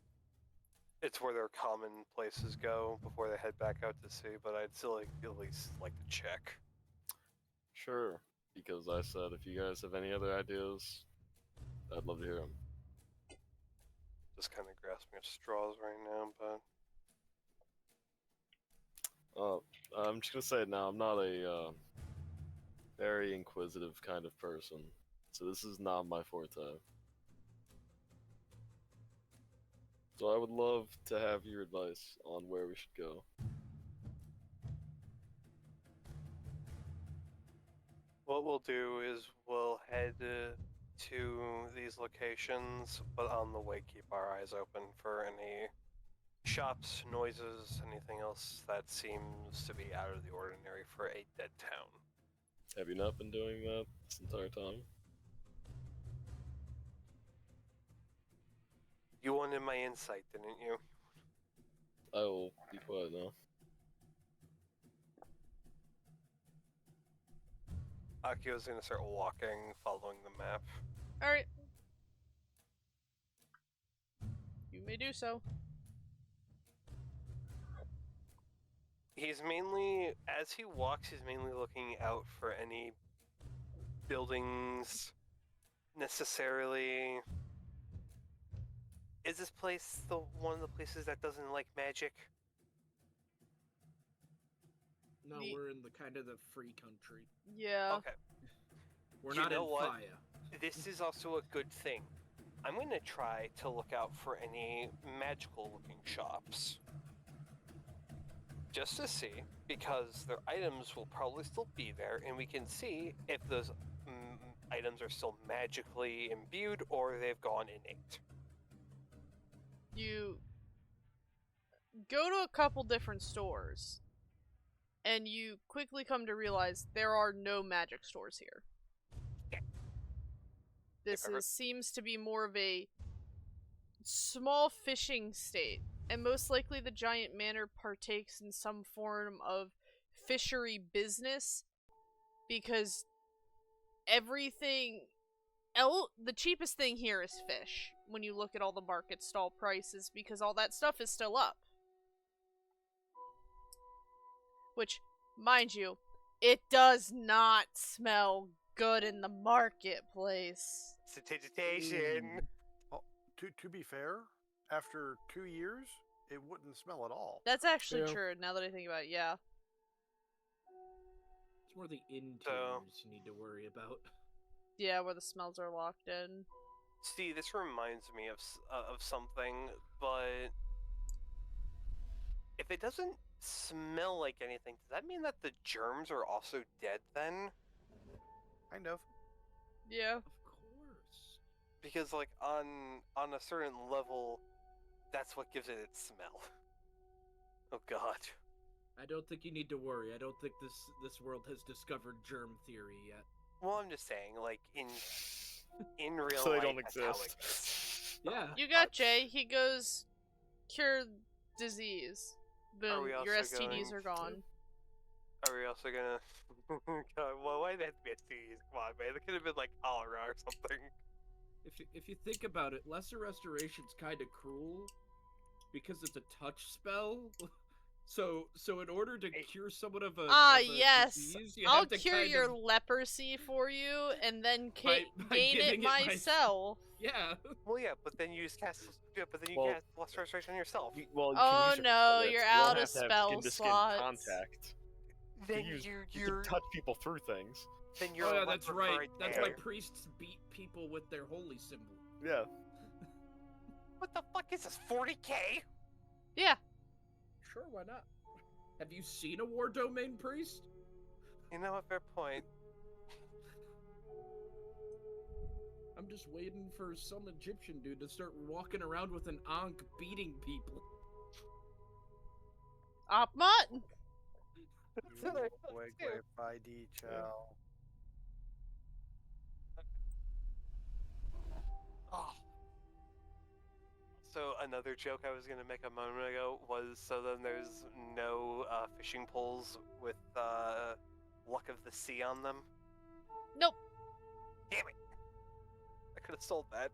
It's where their common places go before they head back out to sea, but I'd still at least like to check. Sure, because I said if you guys have any other ideas, I'd love to hear them. Just kind of grasping at straws right now, but... I'm just gonna say it now, I'm not a very inquisitive kind of person, so this is not my forte. So I would love to have your advice on where we should go. What we'll do is we'll head to these locations, but on the way keep our eyes open for any shops, noises, anything else that seems to be out of the ordinary for a dead town. Have you not been doing that this entire time? You wanted my insight, didn't you? I will be quiet now. Akio's gonna start walking, following the map. Alright. You may do so. He's mainly, as he walks, he's mainly looking out for any buildings necessarily. Is this place one of the places that doesn't like magic? No, we're in the kind of the free country. Yeah. Okay. We're You not in know what? Faya. This is also a good thing. I'm going to try to look out for any magical looking shops. Just to see, because their items will probably still be there, and we can see if those items are still magically imbued or they've gone innate. You go to a couple different stores, and you quickly come to realize there are no magic stores here. This seems to be more of a small fishing state, and most likely the giant manor partakes in some form of fishery business, because everything the cheapest thing here is fish when you look at all the market stall prices, because all that stuff is still up. Which, mind you, it does not smell good in the marketplace. Satitation. Well, to be fair, after 2 years, it wouldn't smell at all. That's actually Yeah. true, now that I think about it, yeah. It's more the interiors you need to worry about. Yeah, where the smells are locked in. See, this reminds me of something, but if it doesn't smell like anything, does that mean that the germs are also dead then? Kind of. Yeah. Of course. Because like on a certain level, that's what gives it its smell. Oh god. I don't think you need to worry. I don't think this world has discovered germ theory yet. Well, I'm just saying, like in real So they life, don't that's how it exist. goes. Yeah. You got Jay, he goes, cure disease. Boom, we your also STDs going are gone. Are we also gonna? God, well, why did that be STDs? Come on, man. It could have been like cholera or something. If you think about it, Lesser Restoration's kind of cruel because it's a touch spell. So in order to cure someone of a Yes, disease, you I'll have to cure kind your of, leprosy for you, and then by gain it giving it myself. yeah. Well, yeah, but then you just cast. Yeah, but then you Well- cast Lost Restoration on yourself. Well, you Oh, can use your no, spell you're hits. You out don't of have to have spell skin-to-skin slots. contact. Then you you're can touch people through things. then you're. Oh a yeah, that's leper right. for a That's day. why priests beat people with their holy symbol. Yeah. What the fuck is this? 40K? Yeah. Sure, why not? Have you seen a war domain priest? You know, a fair point. I'm just waiting for some Egyptian dude to start walking around with an ankh beating people. Opmut? That's what I thought Wait, too. by D Chow. Oh. So another joke I was gonna make a moment ago was, so then there's no fishing poles with luck of the sea on them? Nope. Damn it! I could have sold that.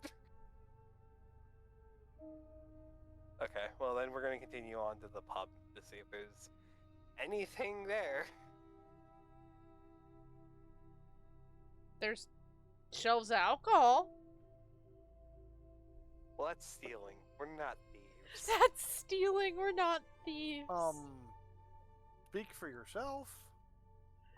Okay, well then we're gonna continue on to the pub to see if there's anything there. There's shelves of alcohol. Well, that's stealing. We're not thieves. That's stealing. We're not thieves. Speak for yourself.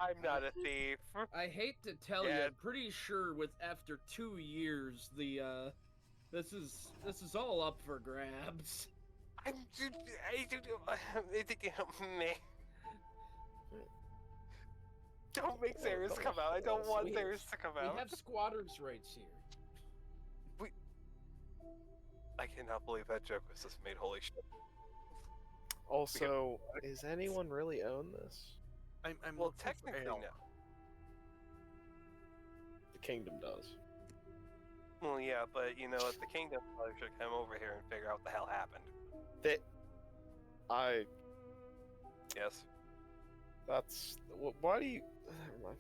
I'm not a thief. I hate to tell you, Yeah. I'm pretty sure with after 2 years, this is all up for grabs. Don't make Sarah's come out. I don't want Sarah's to come out. We have squatters' rights here. I cannot believe that joke was just made. Holy shit. Also, is anyone really own this? I'm Well, looking for technically, ale. no. The kingdom does. Well, yeah, but you know what? The kingdom probably should come over here and figure out what the hell happened. Yes. That's. Why do you. Never mind.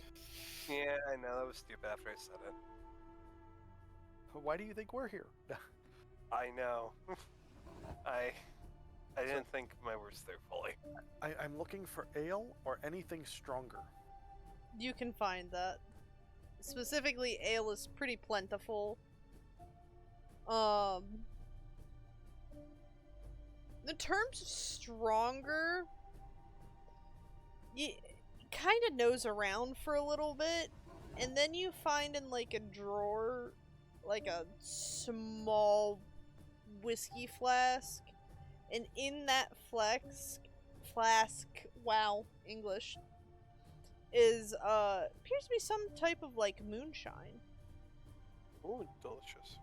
Yeah, I know. That was stupid after I said it. Why do you think we're here? I know. I didn't think my words through fully. I'm looking for ale or anything stronger. You can find that. Specifically, ale is pretty plentiful. The term stronger, you kind of nose around for a little bit, and then you find in like a drawer, like a small whiskey flask, and in that flask, wow, English, is appears to be some type of like moonshine. Ooh, delicious.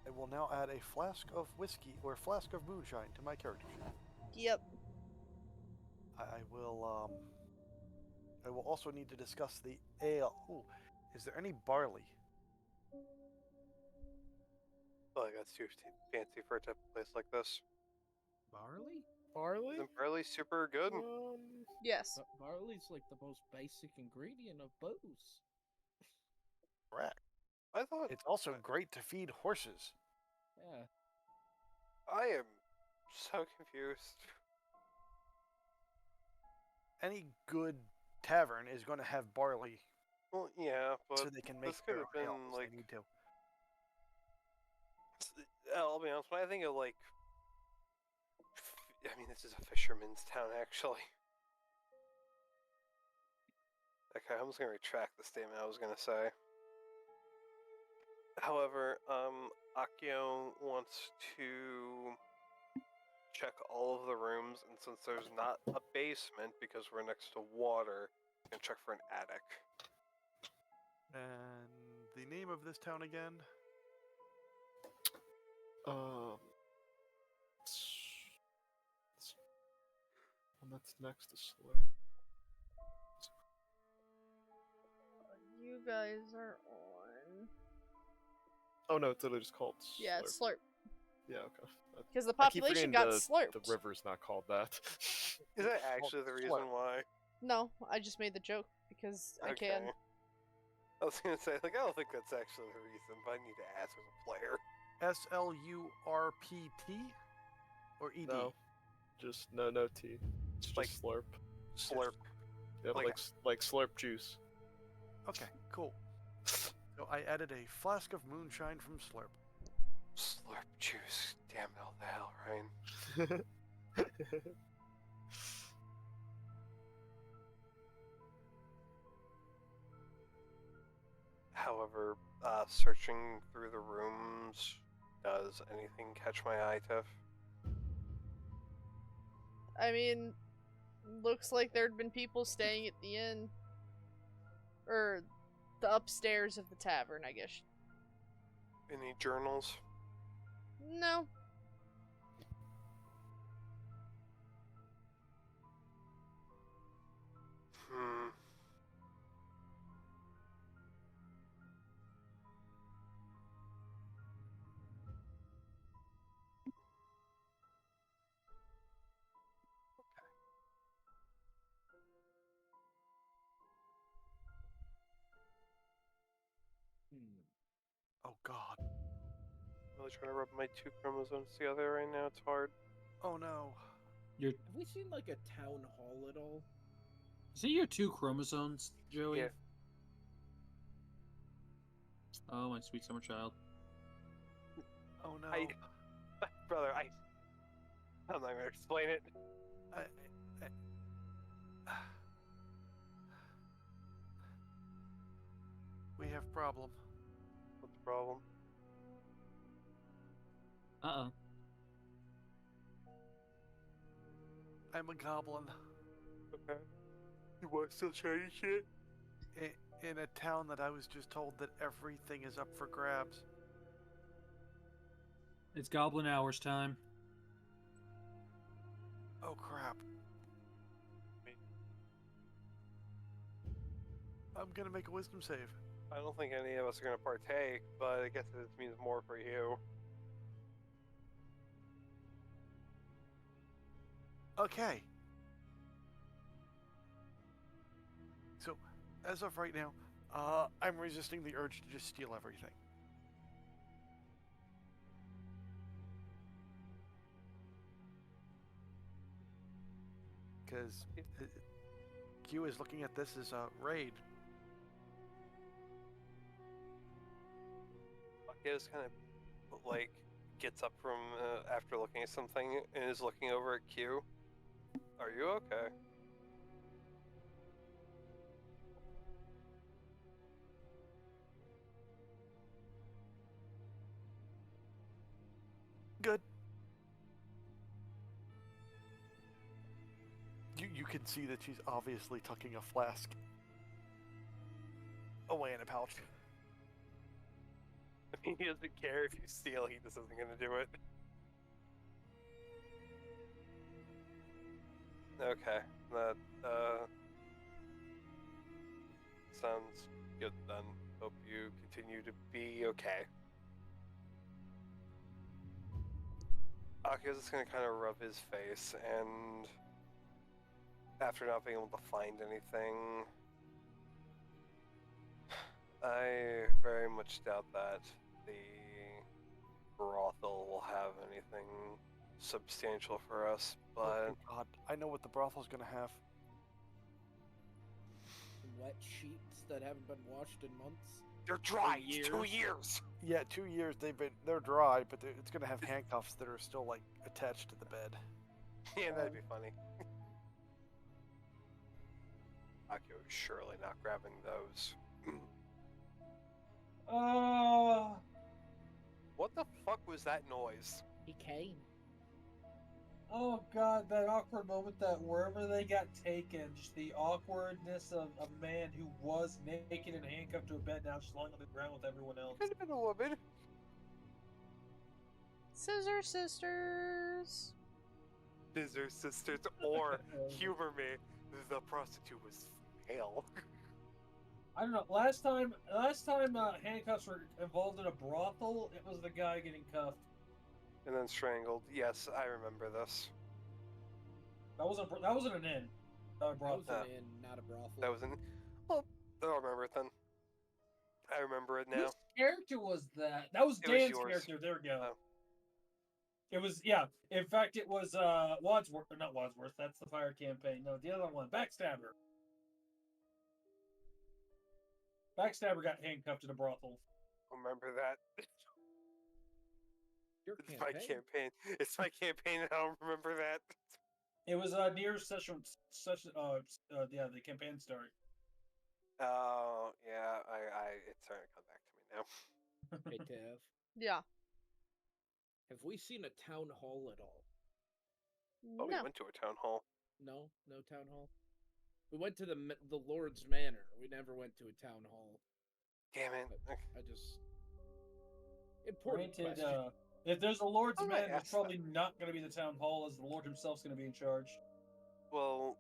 I will now add a flask of whiskey or a flask of moonshine to my character sheet. Yep. I will also need to discuss the ale. Ooh, is there any barley? Oh, that's too fancy for a type of place like this. Barley? Barley? Isn't barley super good? Yes. Barley's like the most basic ingredient of booze. Correct. I thought It's also great to feed horses. Yeah. I am so confused. Any good tavern is going to have barley, Well, yeah, but so they can make this could their have been ale if like. they need to. I'll be honest. When I think of like, I mean, this is a fisherman's town, actually. Okay, I'm just gonna retract the statement I was gonna say. However, Akio wants to check all of the rooms, and since there's not a basement because we're next to water, we can check for an attic. And the name of this town again? And that's next to Slur. You guys are on. Oh no, it's literally just called Slurp. Yeah, it's slurp. Yeah, okay. Because the I keep population forgetting got slurped. the river's not called that. Is that actually the reason why? No, I just made the joke because I can. I was gonna say, like, I don't think that's actually the reason, but I need to ask as a player. SLURPT or ED? No, just no T. It's just Like- Slurp. Slurp. Yep, like- like Slurp juice. Okay, cool. So I added a flask of moonshine from Slurp. Slurp juice. Damn all the hell, Ryan. However, searching through the rooms, does anything catch my eye, Tiff? I mean, looks like there'd been people staying at the inn. Or the upstairs of the tavern, I guess. Any journals? No. Hmm. Oh God. I'm really trying to rub my 2 chromosomes together right now. It's hard. Oh no. Have we seen like a town hall at all? Is it your 2 chromosomes, Joey? Yeah. Oh, my sweet summer child. Oh no. Brother, I'm not gonna explain it. I- We have problem. What's the problem? Uh-oh. I'm a goblin Okay. You want still shiny shit? in a town that I was just told that everything is up for grabs. It's Goblin Hours time. Oh crap. I'm gonna make a wisdom save. I don't think any of us are gonna partake, but I guess this means more for you. Okay. So, as of right now, I'm resisting the urge to just steal everything. Because Q is looking at this as a raid. Bucket kind of like gets up from after looking at something and is looking over at Q. Are you okay? Good. You can see that she's obviously tucking a flask away in a pouch. I mean, he doesn't care if you steal, he just isn't gonna do it. Okay, that, sounds good then. Hope you continue to be okay. Aki's just gonna kind of rub his face, and after not being able to find anything, I very much doubt that the brothel will have anything substantial for us, but Oh God, I know what the brothel's gonna have. Wet sheets that haven't been washed in months. they're dry. For It's 2 years. years. Yeah, 2 years they're dry, but it's gonna have handcuffs that are still like attached to the bed. Yeah, that'd be funny. Akio is surely not grabbing those. What the fuck was that noise? He came. Oh God, that awkward moment that wherever they got taken, just the awkwardness of a man who was naked and handcuffed to a bed now just lying on the ground with everyone else. Could have been a woman. Scissor Sisters. Scissor Sisters, or humor me, the prostitute was pale. I don't know. Last time handcuffs were involved in a brothel, it was the guy getting cuffed. And then strangled. Yes, I remember this. That wasn't an inn. That was an inn, not a brothel. That was in. Well, I don't remember it then. I remember it now. Whose character was that? That was It was Dan's yours. character. There we go. Oh. It was, yeah. In fact, it was Wadsworth. Not Wadsworth. That's the fire campaign. No, the other one, Backstabber. Backstabber got handcuffed in a brothel. Remember that. Your It's my campaign. It's my campaign, and I don't remember that. It was near session. Yeah, the campaign start. Oh, yeah. It's starting to come back to me now. Hey, Tav. Yeah. Have we seen a town hall at all? Oh, we No. went to a town hall. No town hall. We went to the Lord's Manor. We never went to a town hall. Damn it. I just important Granted, question. if there's a Lord's I might Man, it's ask probably not going to be the town hall, as the Lord himself's going to be in charge. Well,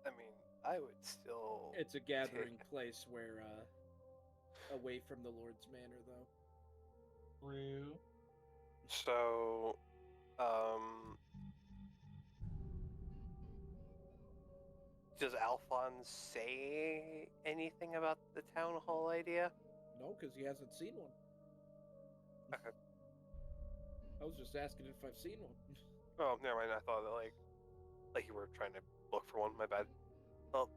I mean, I would still. It's a gathering place where, away from the Lord's Manor, though. True. So, does Alphonse say anything about the town hall idea? No, because he hasn't seen one. Okay. I was just asking if I've seen one. Oh, never mind. I thought that like you were trying to look for one. My bad. Well,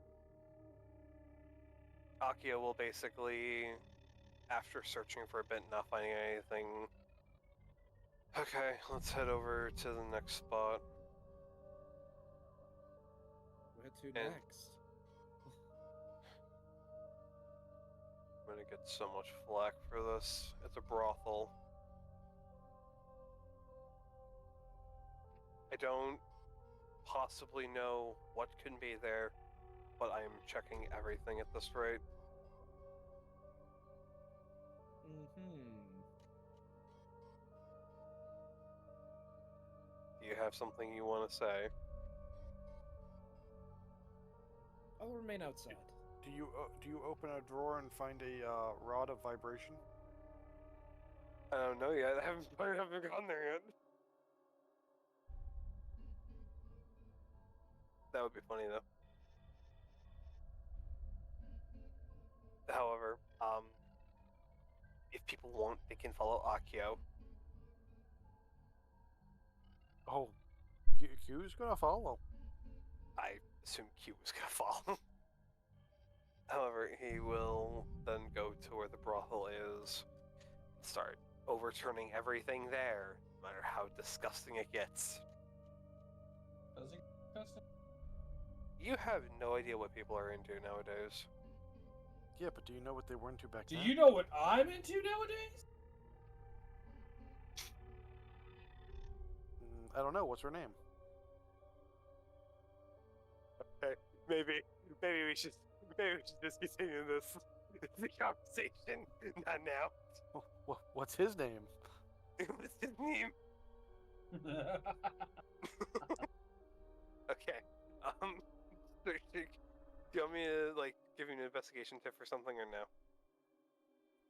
Akio will basically, after searching for a bit, not finding anything. Okay, let's head over to the next spot. Where to And- next? I'm gonna get so much flack for this. It's a brothel. I don't possibly know what can be there, but I am checking everything at this rate. Do you have something you want to say? I'll remain outside. Do you open a drawer and find a rod of vibration? I don't know yet. I haven't gone there yet. That would be funny though. However, if people want, they can follow Akio. Oh, Q's gonna follow. I assume Q was gonna follow. However, he will then go to where the brothel is, start overturning everything there, no matter how disgusting it gets. Does it disgusting? You have no idea what people are into nowadays. Yeah, but do you know what they were into back Do then? you know what I'm into nowadays? I don't know. What's her name? Okay, maybe we should just continue this the conversation. Not now. What's his name? What's his name? Okay. Do you want me to like give you an investigation tip for something or no?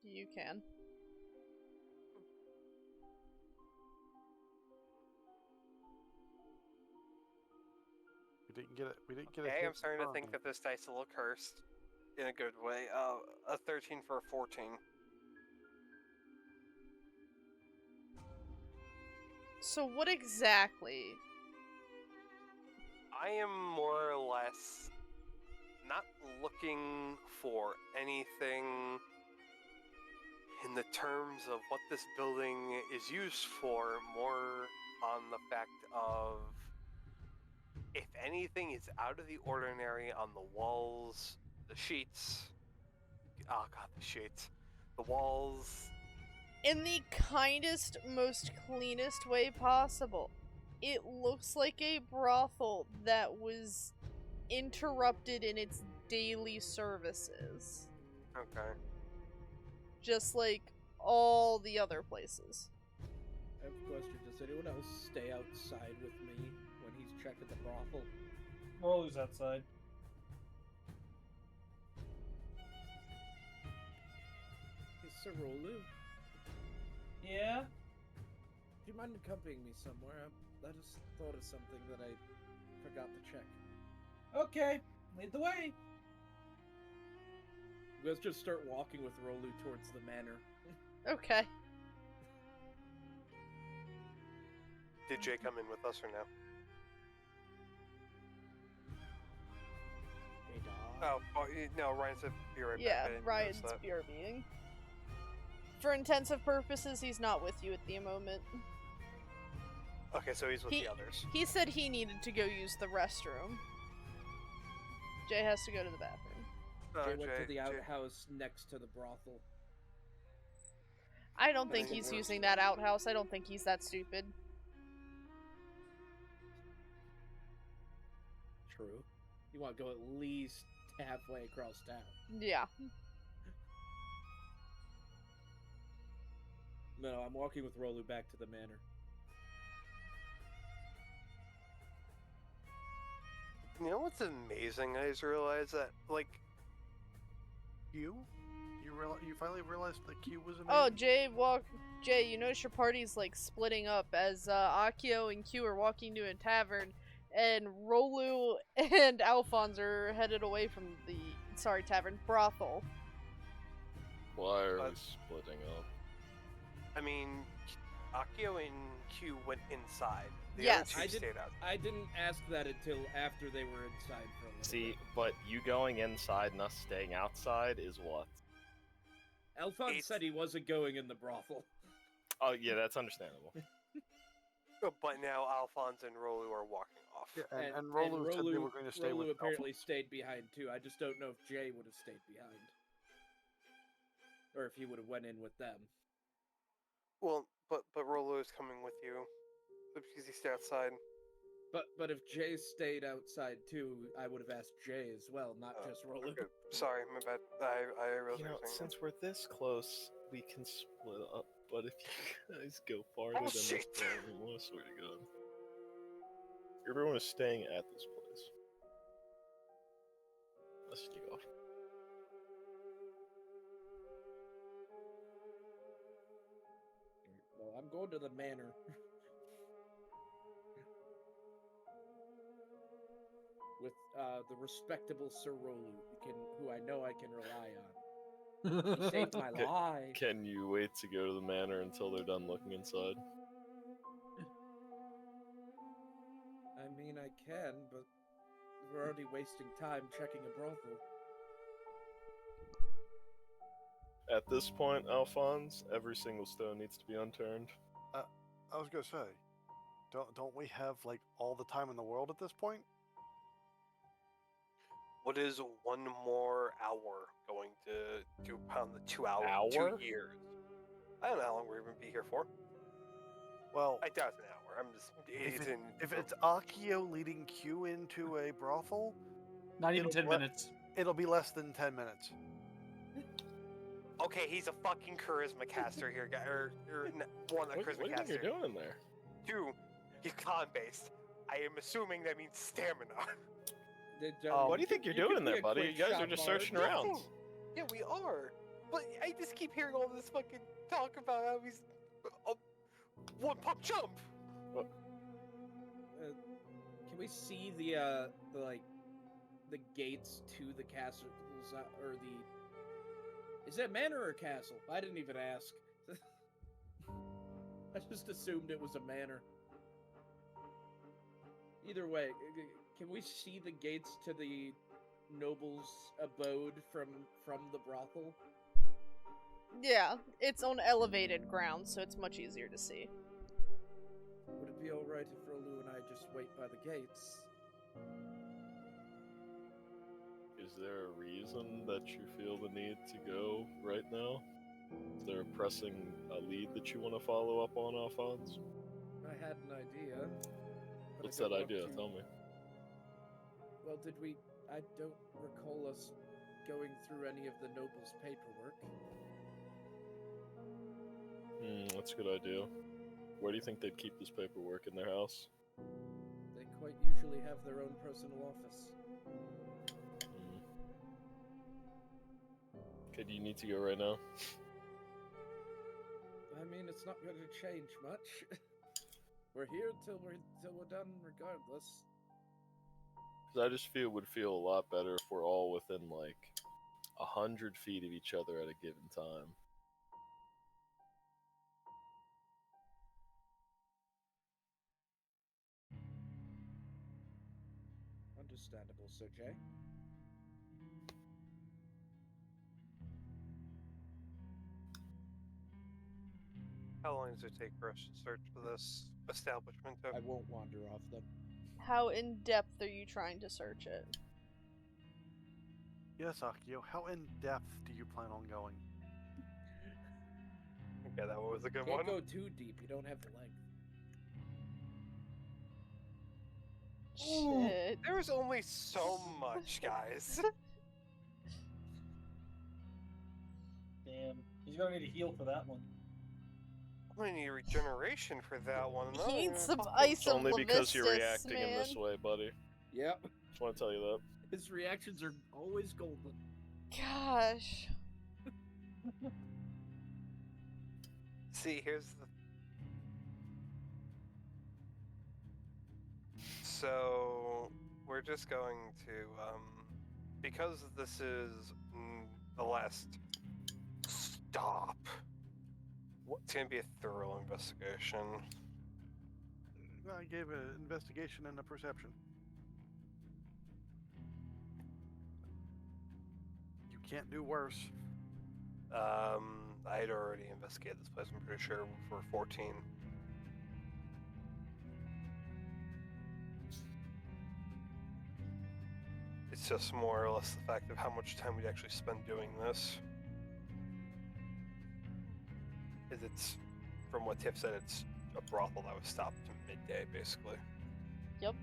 You can. We didn't get it. We didn't get it. Okay, I'm starting to think that this dice is a little cursed. In a good way. A 13 for a 14. So what exactly? I am more or less not looking for anything in the terms of what this building is used for, more on the fact of if anything is out of the ordinary on the walls, the sheets. Oh god, the sheets. The walls. In the kindest, most cleanest way possible. It looks like a brothel that was interrupted in its daily services. Okay. Just like all the other places. I have a question. Does anyone else stay outside with me when he's checking the brothel? Rolly's outside. Hey, Sir Rolu, Yeah? do you mind accompanying me somewhere? I just thought of something that I forgot to check. Okay. Lead the way. Let's just start walking with Rolu towards the manor. Okay. Did Jay come in with us or no? Hey, dog. No, Ryan said be right back. Yeah, I didn't Ryan's notice that. BRBing. For intensive purposes, he's not with you at the moment. Okay, so he's with He- the others. He said he needed to go use the restroom. Jay has to go to the bathroom. Jay went to the outhouse next to the brothel. I don't I think think he's it using that outhouse. I don't think he's that stupid. True. You want to go at least halfway across town. Yeah. No, I'm walking with Rolu back to the manor. You know what's amazing? I just realized that, like, You? You finally realized that Q was amazing? Oh, Jay, you notice your party's like splitting up as Akio and Q are walking to a tavern, and Rolu and Alphonse are headed away from the tavern brothel. Why are we splitting up? I mean, Akio and Q went inside. The Yes. other two stayed out. I didn't ask that until after they were inside for a little See, bit. but you going inside and us staying outside is what? Alphonse said he wasn't going in the brothel. Oh, yeah, that's understandable. But now Alphonse and Rolu are walking off. Yeah, and Rolu said they were going to stay Rolu with apparently stayed behind too. I just don't know if Jay would have stayed behind. Or if he would have went in with them. Well, but Rolu is coming with you because he stayed outside. But if Jay stayed outside too, I would have asked Jay as well, not just Rolu. Okay. Sorry, my bad. I realized You know, what you're saying. since we're this close, we can split up. But if you guys go farther than this shit. point, I swear to God. Everyone is staying at this place. Let's sneak off. Well, I'm going to the manor. With the respectable Sir Rolu, who I know I can rely on. He saved my Okay. life. Can you wait to go to the manor until they're done looking inside? I mean, I can, but we're already wasting time checking a brothel. At this point, Alphonse, every single stone needs to be unturned. I was gonna say, don't we have like all the time in the world at this point? What is one more hour going to do pound the 2 hours? Hour? 2 years. I don't know how long we're going to be here for. Well, I doubt it's an hour. I'm just. if it's Akio leading Q into a brothel, Not even It'll 10 let- minutes. it'll be less than 10 minutes. Okay, he's a fucking charisma caster here, guy. Or one, a What charisma do you think caster. you're doing in there? Two, he's con based. I am assuming that means stamina. What do you think you're doing in there, buddy? You guys are just searching around. No. Yeah, we are. But I just keep hearing all this fucking talk about how he's one pump jump. Can we see the gates to the castles or the? Is that manor or castle? I didn't even ask. I just assumed it was a manor. Either way, can we see the gates to the noble's abode from the brothel? Yeah, it's on elevated ground, so it's much easier to see. Would it be alright if Rolu and I just wait by the gates? Is there a reason that you feel the need to go right now? Is there a pressing lead that you want to follow up on, Alphonse? I had an idea. but What's I don't that want idea? to- Tell me. Well, I don't recall us going through any of the noble's paperwork. That's a good idea. Where do you think they'd keep this paperwork? In their house? They quite usually have their own personal office. Okay, do you need to go right now? I mean, it's not going to change much. We're here till we're done, regardless. 'Cause I just would feel a lot better if we're all within like 100 feet of each other at a given time. Understandable, Sir Jay. How long does it take for us to search for this establishment? I won't wander off them. How in depth are you trying to search it? Yes, Akio, how in depth do you plan on going? Yeah, that was a good Can't one. go too deep. You don't have the length. Shit. There's only so much, guys. Damn. He's gonna need a heal for that one. I'm gonna need regeneration for that one. He needs some fucking- ice It's of only because you're Levistus, reacting in this man. way, buddy. Yep. Just want to tell you that. His reactions are always golden. Gosh. See, here's the. So we're just going to, because this is the last Stop. It's gonna be a thorough investigation. I gave an investigation and a perception. You can't do worse. I had already investigated this place, I'm pretty sure, for 14. It's just more or less the fact of how much time we'd actually spend doing this. Because it's, from what Tiff said, it's a brothel that was stopped midday, basically. Yep.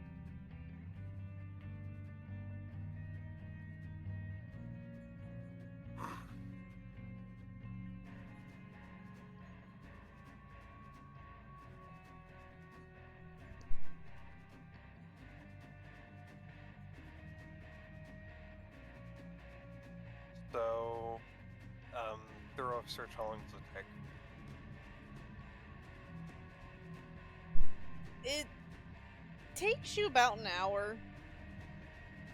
So, thorough search, how long does it take? It takes you about an hour.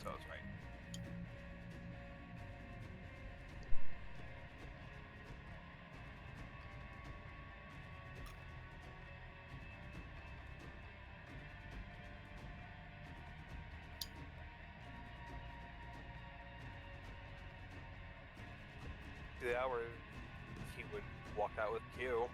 So I was right. The hour he would walk out with Q.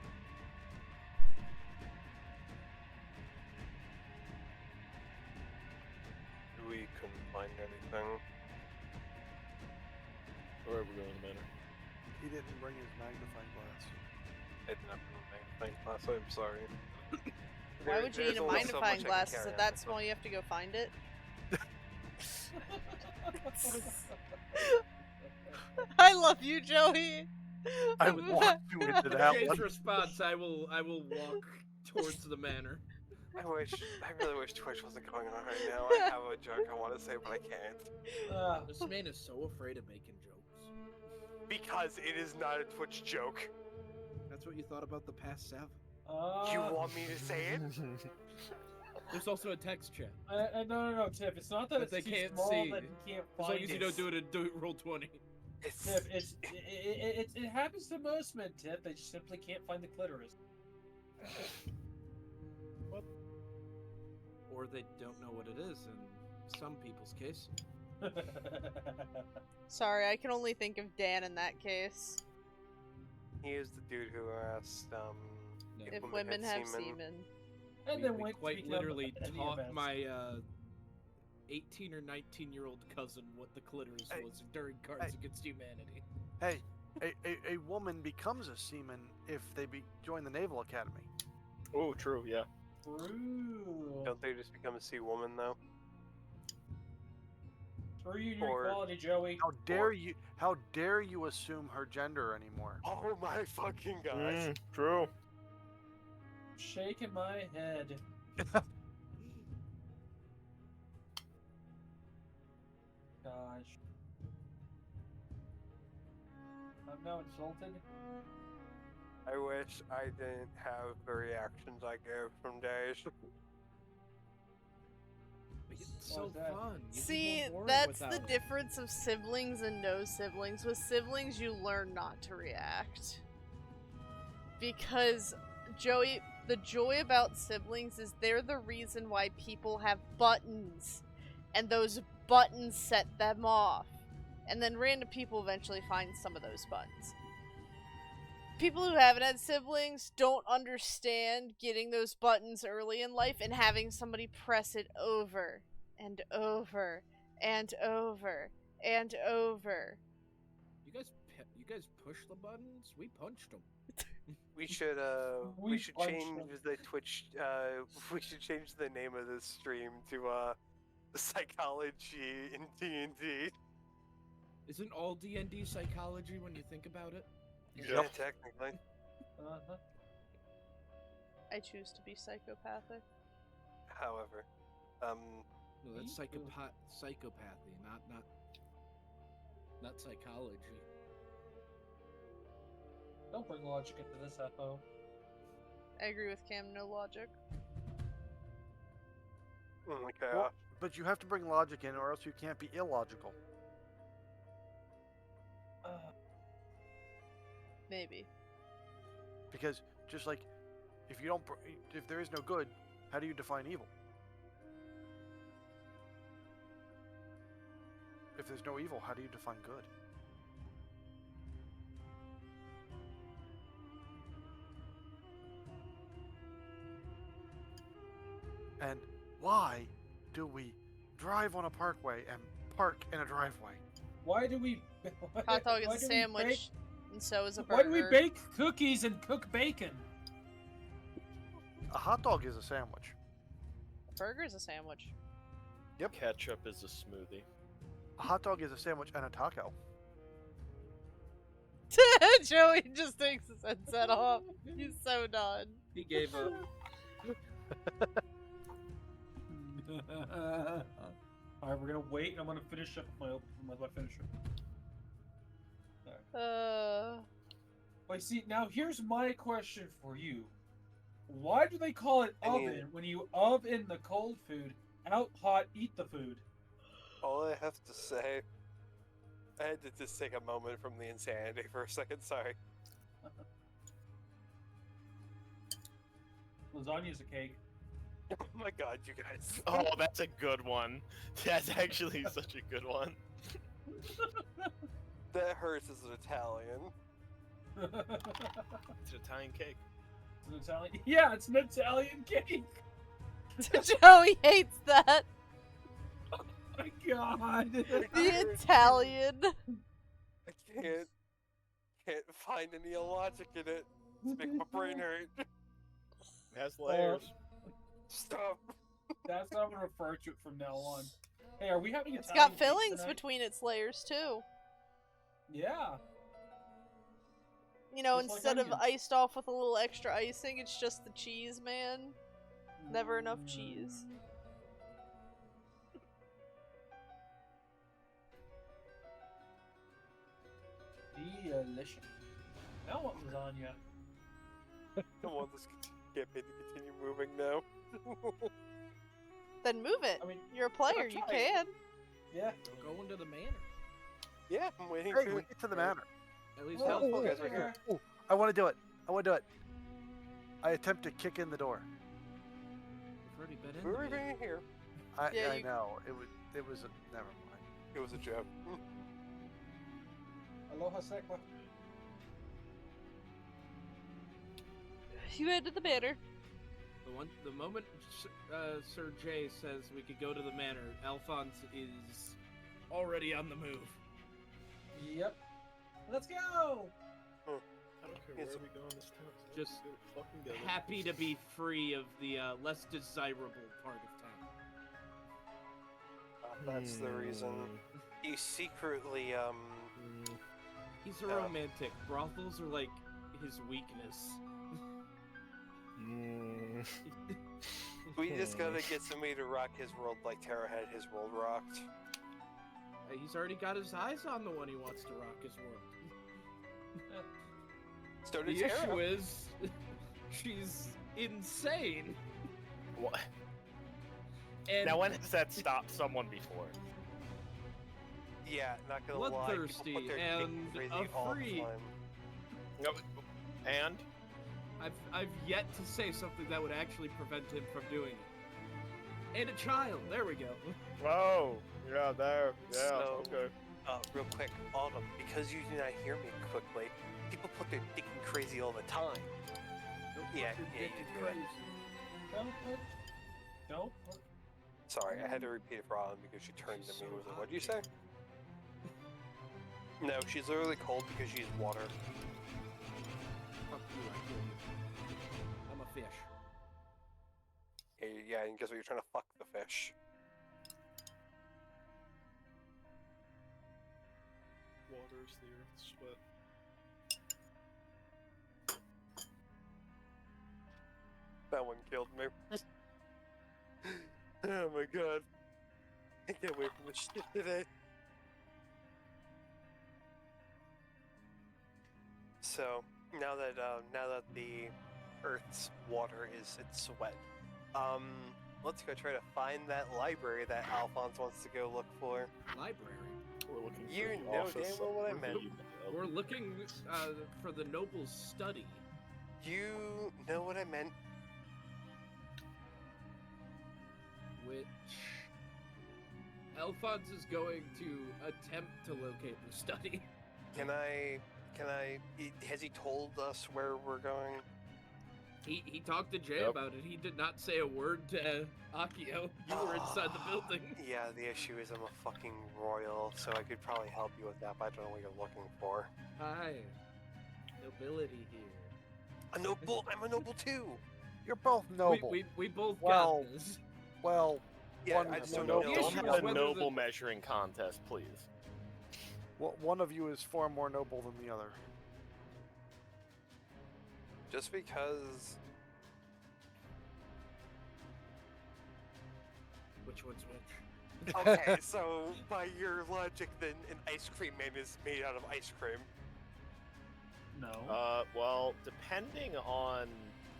We couldn't find anything. Where are we going in a minute? He didn't bring his magnifying glass. I didn't have a magnifying glass, I'm sorry. Why would you need There's a only so magnifying much I can glass? Is carry it on that this small you have to go find it? I love you, Joey. I walked you into that Jay's one. response: I will walk towards the manor. I really wish Twitch wasn't going on right now. I have a joke I want to say, but I can't. This man is so afraid of making jokes. Because it is not a Twitch joke. That's what you thought about the past Sev? You want me to say it? There's also a text chat. No, Tiff. It's not that But they it's too can't small see. that he can't As find long as you don't do it, roll 20. Tiff, it happens to most men, Tiff. They just simply can't find the clitoris. Or they don't know what it is in some people's case. Sorry, I can only think of Dan in that case. He is the dude who asked, No. If women had have semen. And We then went to quite become literally any taught events. my 18 or 19-year-old cousin what the clitoris Hey, was during Cards Against Humanity. Hey, a woman becomes a seaman if they join the Naval Academy. Oh, true, yeah. True. Don't they just become a sea woman, though? True union Or- equality, Joey. How dare you assume her gender anymore? Oh my fucking god. True. Shaking my head. Gosh. I'm now insulted. I wish I didn't have the reactions I gave some days. It's Why so is that? fun. You'd be See, more boring that's the without it. difference of siblings and no siblings. With siblings, you learn not to react. Because, Joey, the joy about siblings is they're the reason why people have buttons. And those buttons set them off. And then random people eventually find some of those buttons. People who haven't had siblings don't understand getting those buttons early in life and having somebody press it over and over and over and over. You guys push the buttons? We punched them. We should We we should punched change them. the Twitch we should change the name of this stream to psychology in D&D. Isn't all D&D psychology when you think about it? Yeah, technically. Uh-huh. I choose to be psychopathic. However, No, that's psychopathy, not psychology. Don't bring logic into this, FO. I agree with Cam, no logic. okay. Well, but you have to bring logic in, or else you can't be illogical. Maybe. Because just like if there is no good, how do you define evil? If there's no evil, how do you define good? And why do we drive on a parkway and park in a driveway? Why do we? Hot dog why is a do we sandwich, and so is a Bake, burger. why do we bake cookies and cook bacon? A hot dog is a sandwich. A burger is a sandwich. Yep. Ketchup is a smoothie. A hot dog is a sandwich and a taco. Joey just takes his headset off. He's so done. He gave up. Alright, we're gonna wait and I'm gonna finish up my finisher. Wait, see, now here's my question for you. Why do they call it oven when you oven the cold food, out hot eat the food? All I have to say, I had to just take a moment from the insanity for a second, sorry. Lasagna's a cake. Oh my god, you guys. Oh, that's a good one. That's actually such a good one. That hurts as an Italian. It's an Italian cake. It's an Italian. Yeah, it's an Italian cake. Joey hates that. Oh my god. The Italian. I can't find any logic in it. It's making my brain hurt. It has layers. Stop. That's how I'm gonna refer to it from now on. Hey, are we having It's Italian got cake fillings tonight? between its layers too. Yeah. You know, Just like instead of onions. iced off with a little extra icing, it's just the cheese, man. Never enough cheese. Delicious. Now I want lasagna. I want this campaign to continue moving now. Then move it. I mean, You're a player, you trying. can. Yeah. We're going to the manor. Yeah, I'm waiting Hey, for we get to the manor. At least Oh, help you guys are here. Ooh, I want to do it. I want to do it. I attempt to kick in the door. We've already been in. We the were manor. being here. Yeah, I you- know. It was never mind. It was a joke. Aloha Sekwa. You head to the manor. The moment Sir Jay says we could go to the manor, Alphonse is already on the move. Yep. Let's go! I don't care where It's- we go in this town. Just fucking go. Happy to be free of the less desirable part of town. That's the reason. You secretly, He's a Yeah. romantic. Brothels are like his weakness. we just gotta get somebody to rock his world like Terra had his world rocked. He's already got his eyes on the one he wants to rock his world. So did The issue Terra. is, she's insane. What? And Now, when has that stopped someone before? Yeah, not gonna lie. people bloodthirsty put their dick and crazy a all the freak. time. No, and I've yet to say something that would actually prevent him from doing it. And a child. There we go. oh, yeah, there, yeah, So- okay. Real quick, Autumn, because you do not hear me quickly, people put their dick in crazy all the time. Yeah, Your yeah, dick you is do it. crazy. Don't. Sorry, I had to repeat it for Autumn because she turned to me and was like, "What did you say?" No, she's literally cold because she's water. Fuck you, I kill you. I'm a fish. Yeah, and guess what? You're trying to fuck the fish. Water's the earth's sweat. That one killed me. Oh my god. I can't wait for this shit today. So, now that the Earth's water is its sweat, let's go try to find that library that Alphonse wants to go look for. Library. We're looking for You the know office damn well what I of meant. review. We're looking for the noble's study. You know what I meant? Which Alphonse is going to attempt to locate the study. Can I, has he told us where we're going? He talked to Jay Yep. about it. He did not say a word to Akio. You were inside the building. Yeah, the issue is I'm a fucking royal, so I could probably help you with that, but I don't know what you're looking for. Hi. Nobility here. A noble? I'm a noble too! You're both noble. We both Well, got this. Well, Yeah, one, I just no, don't no, know. the Don't issue have is a whether noble the- measuring contest, please. one of you is far more noble than the other. Just because... Which one's which? Okay, so by your logic, then an ice cream man is made out of ice cream. No. Well, depending on...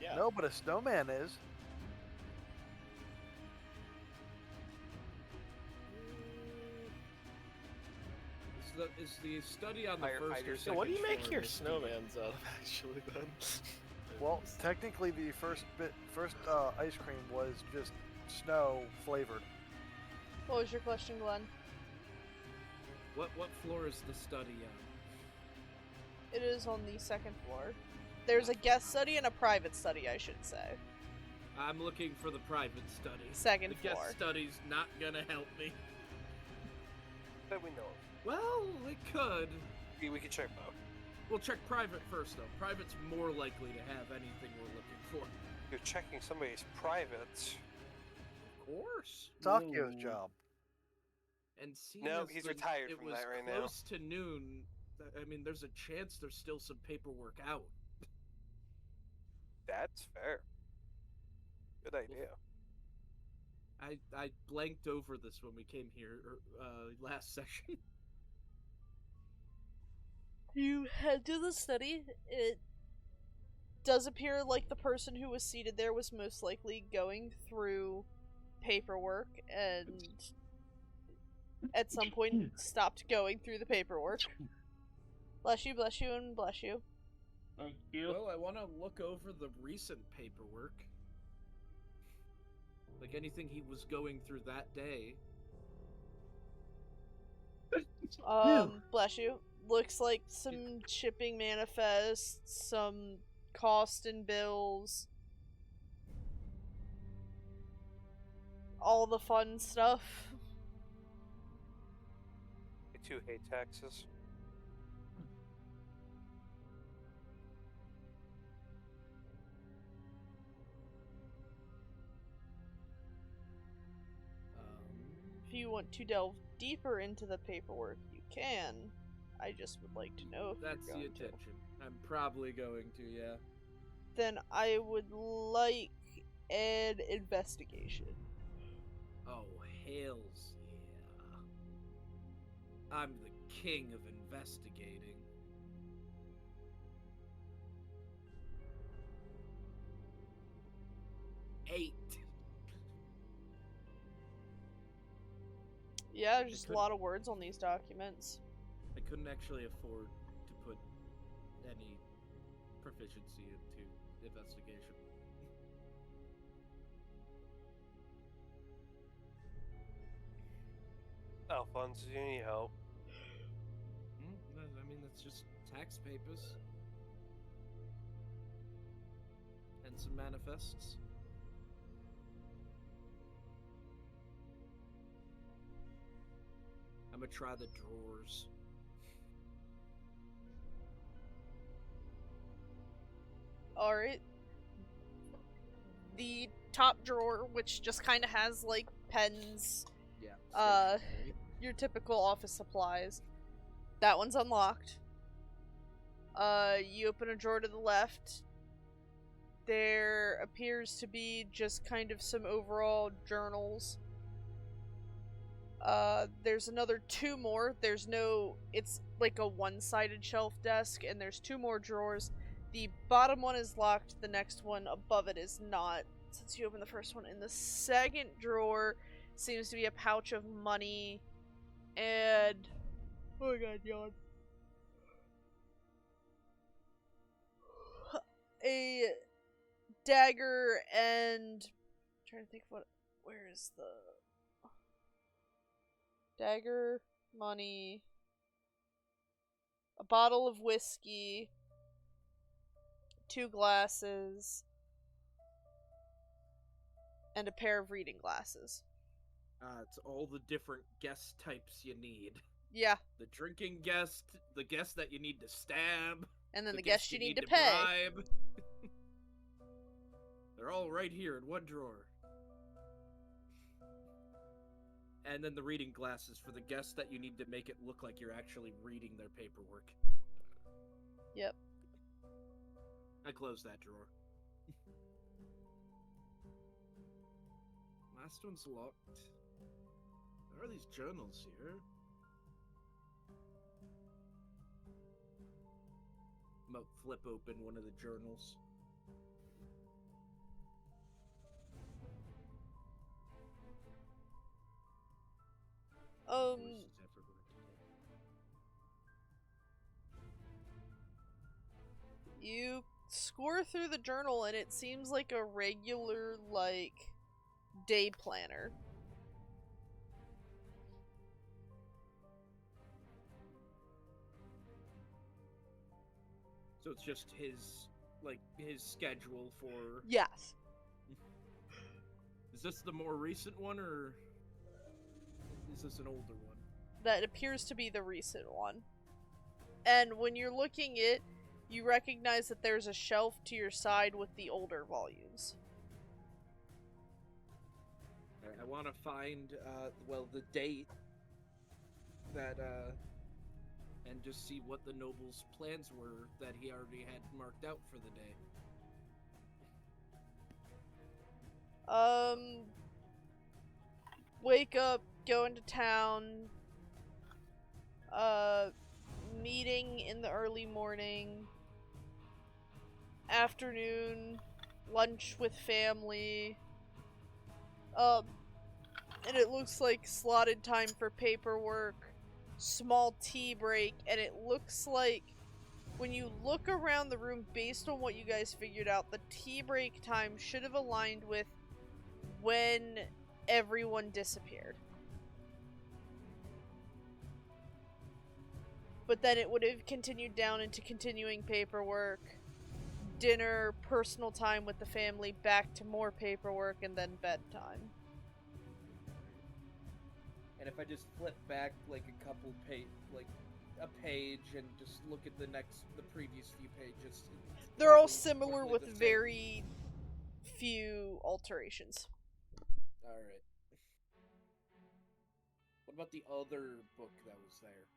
Yeah. No, but a snowman is. Is the study on the first or Firefighters. second So what do you make floor your of the- snowmans out of, actually, then? Well, technically, the first ice cream was just snow flavored. What was your question, Glenn? What floor is the study on? It is on the second floor. There's a guest study and a private study, I should say. I'm looking for the private study. Second The floor. guest study's not gonna help me. That we know of. Well, it could. We can check both. We'll check private first, though. Private's more likely to have anything we're looking for. You're checking somebody's private. Of course. It's Akio's Ooh. job. And seeing No, as he's the- retired it from was that right now. close to noon. I mean, there's a chance there's still some paperwork out. That's fair. Good idea. I blanked over this when we came here last session. You head to the study. It does appear like the person who was seated there was most likely going through paperwork and at some point stopped going through the paperwork. Bless you, and bless you. Thank you. Well, I want to look over the recent paperwork. Like anything he was going through that day. Bless you. Looks like some shipping manifests, some cost and bills. All the fun stuff. I too hate taxes. If you want to delve deeper into the paperwork, you can. I just would like to know if That's you're the going to. intention. I'm probably going to, yeah. Then I would like an investigation. Oh, hells yeah. I'm the king of investigating. Eight. Yeah, there's just a could- lot of words on these documents. I couldn't actually afford to put any proficiency into investigation. Alphonse, do you need help? I mean, that's just tax papers. And some manifests. I'm gonna try the drawers. Alright. The top drawer, which just kind of has, like, pens, Yeah. stationery. Your typical office supplies. That one's unlocked. You open a drawer to the left. There appears to be just kind of some overall journals. There's another two more. It's like a one-sided shelf desk, and there's two more drawers. The bottom one is locked, the next one above it is not, since you opened the first one. In the second drawer seems to be a pouch of money, and... oh my god, yawn. a dagger and I'm trying to think where is the dagger, money, a bottle of whiskey, 2 glasses, and a pair of reading glasses. It's all the different guest types you need. Yeah, The drinking guest, the guest that you need to stab, and then the guest you need to pay. bribe. They're all right here in one drawer. And then the reading glasses for the guests that you need to make it look like you're actually reading their paperwork. Yep. I closed that drawer. Last one's locked. There are these journals here. I'm gonna flip open one of the journals. You score through the journal and it seems like a regular, like, day planner. So it's just his schedule for... Yes. Is this the more recent one, or is this an older one? That appears to be the recent one. And when you're looking it, you recognize that there's a shelf to your side with the older volumes. I want to find, the date that, and just see what the noble's plans were that he already had marked out for the day. Wake up, go into town, meeting in the early morning, afternoon, lunch with family, and it looks like slotted time for paperwork, small tea break, and it looks like when you look around the room based on what you guys figured out, the tea break time should have aligned with when everyone disappeared. But then it would have continued down into continuing paperwork, dinner, personal time with the family, back to more paperwork, and then bedtime. And if I just flip back like a couple a page and just look at the previous few pages. They're all similar roughly with the same. very few alterations. Alright. What about the other book that was there?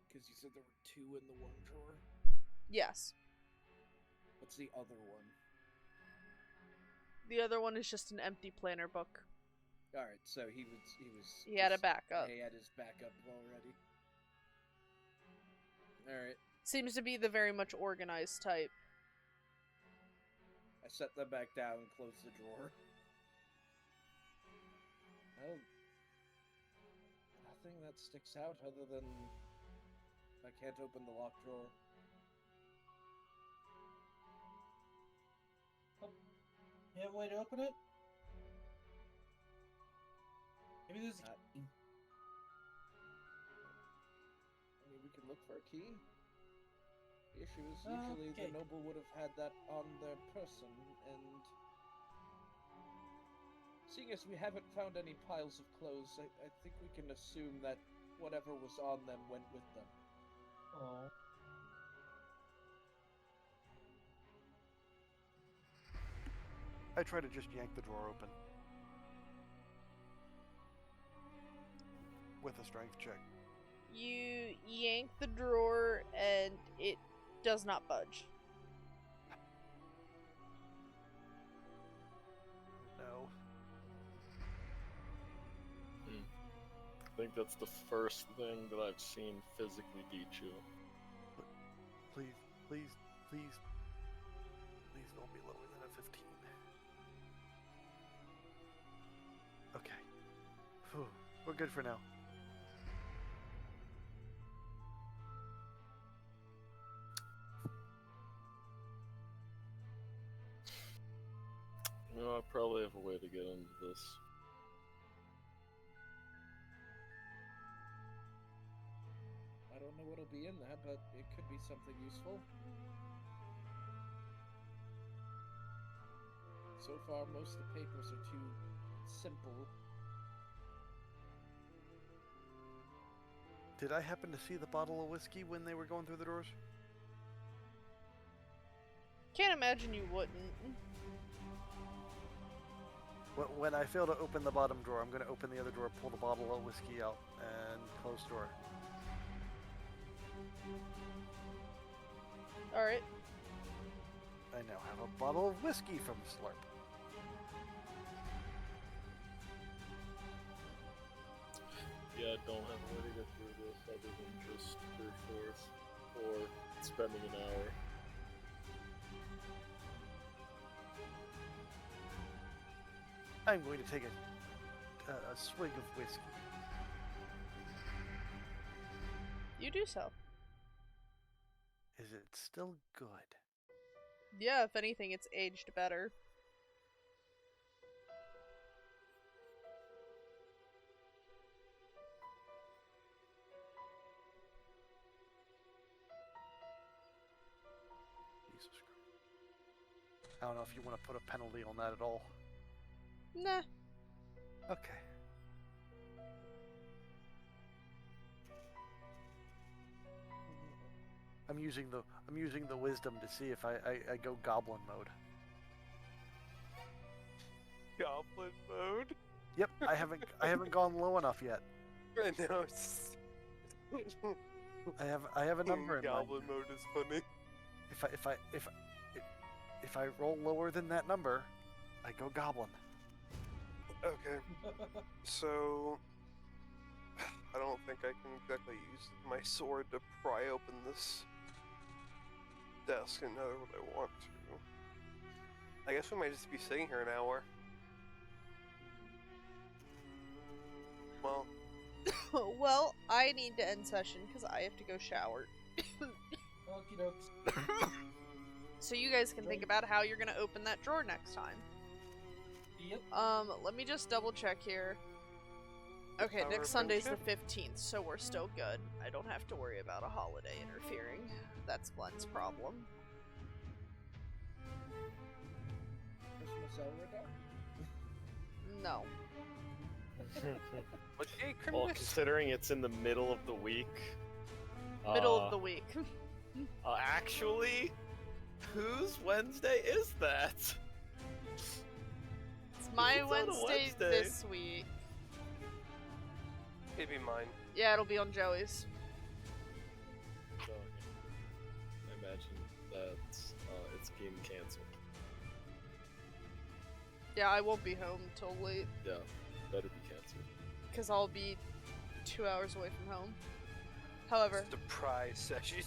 Because you said there were 2 in the one drawer? Yes. What's the other one? The other one is just an empty planner book. Alright, so He had a backup. He had his backup already. Alright. Seems to be the very much organized type. I set them back down and closed the drawer. Well, nothing that sticks out other than I can't open the locked drawer. You have a way to open it? Maybe there's a key. I mean, we can look for a key. The issue is usually Okay. the noble would have had that on their person, and seeing as we haven't found any piles of clothes, I think we can assume that whatever was on them went with them. Oh. I try to just yank the drawer open. With a strength check. You yank the drawer and it does not budge. No. I think that's the first thing that I've seen physically beat you. Please, please, please. Please don't be lower than a 15. Okay. Whew. We're good for now. get into this. I don't know what'll be in that, but it could be something useful. So far, most of the papers are too simple. Did I happen to see the bottle of whiskey when they were going through the doors? Can't imagine you wouldn't. When I fail to open the bottom drawer, I'm going to open the other drawer, pull the bottle of whiskey out, and close door. Alright. I now have a bottle of whiskey from Slurp. Yeah, I don't have a way to get through this other than just brute force or spending an hour. I'm going to take a swig of whiskey. You do so. Is it still good? Yeah, if anything, it's aged better. Jesus Christ. I don't know if you want to put a penalty on that at all. Nah. Okay. I'm using the wisdom to see if I go goblin mode. Goblin mode? Yep, I haven't gone low enough yet. I know. It's... I have a number in mind. Goblin mode is funny. If I roll lower than that number, I go goblin. Okay. So I don't think I can exactly use my sword to pry open this desk and know what I want to. I guess we might just be sitting here an hour. Well, Well, I need to end session because I have to go shower. Okie dokes. So you guys can think about how you're gonna open that drawer next time. Yep. Let me just double check here. Okay, Power next of Sunday's the friendship? 15th, so we're still good. I don't have to worry about a holiday interfering. That's Glenn's problem. Christmas already? No. what day, Well, Christmas? considering it's in the middle of the week. Middle of the week. Actually, whose Wednesday is that? It's my It's on a Wednesday Wednesday. this week. It'd be mine. Yeah, it'll be on Joey's. So, I imagine that it's being canceled. Yeah, I won't be home till late, Yeah, better be canceled. because I'll be 2 hours away from home. However, Surprise session.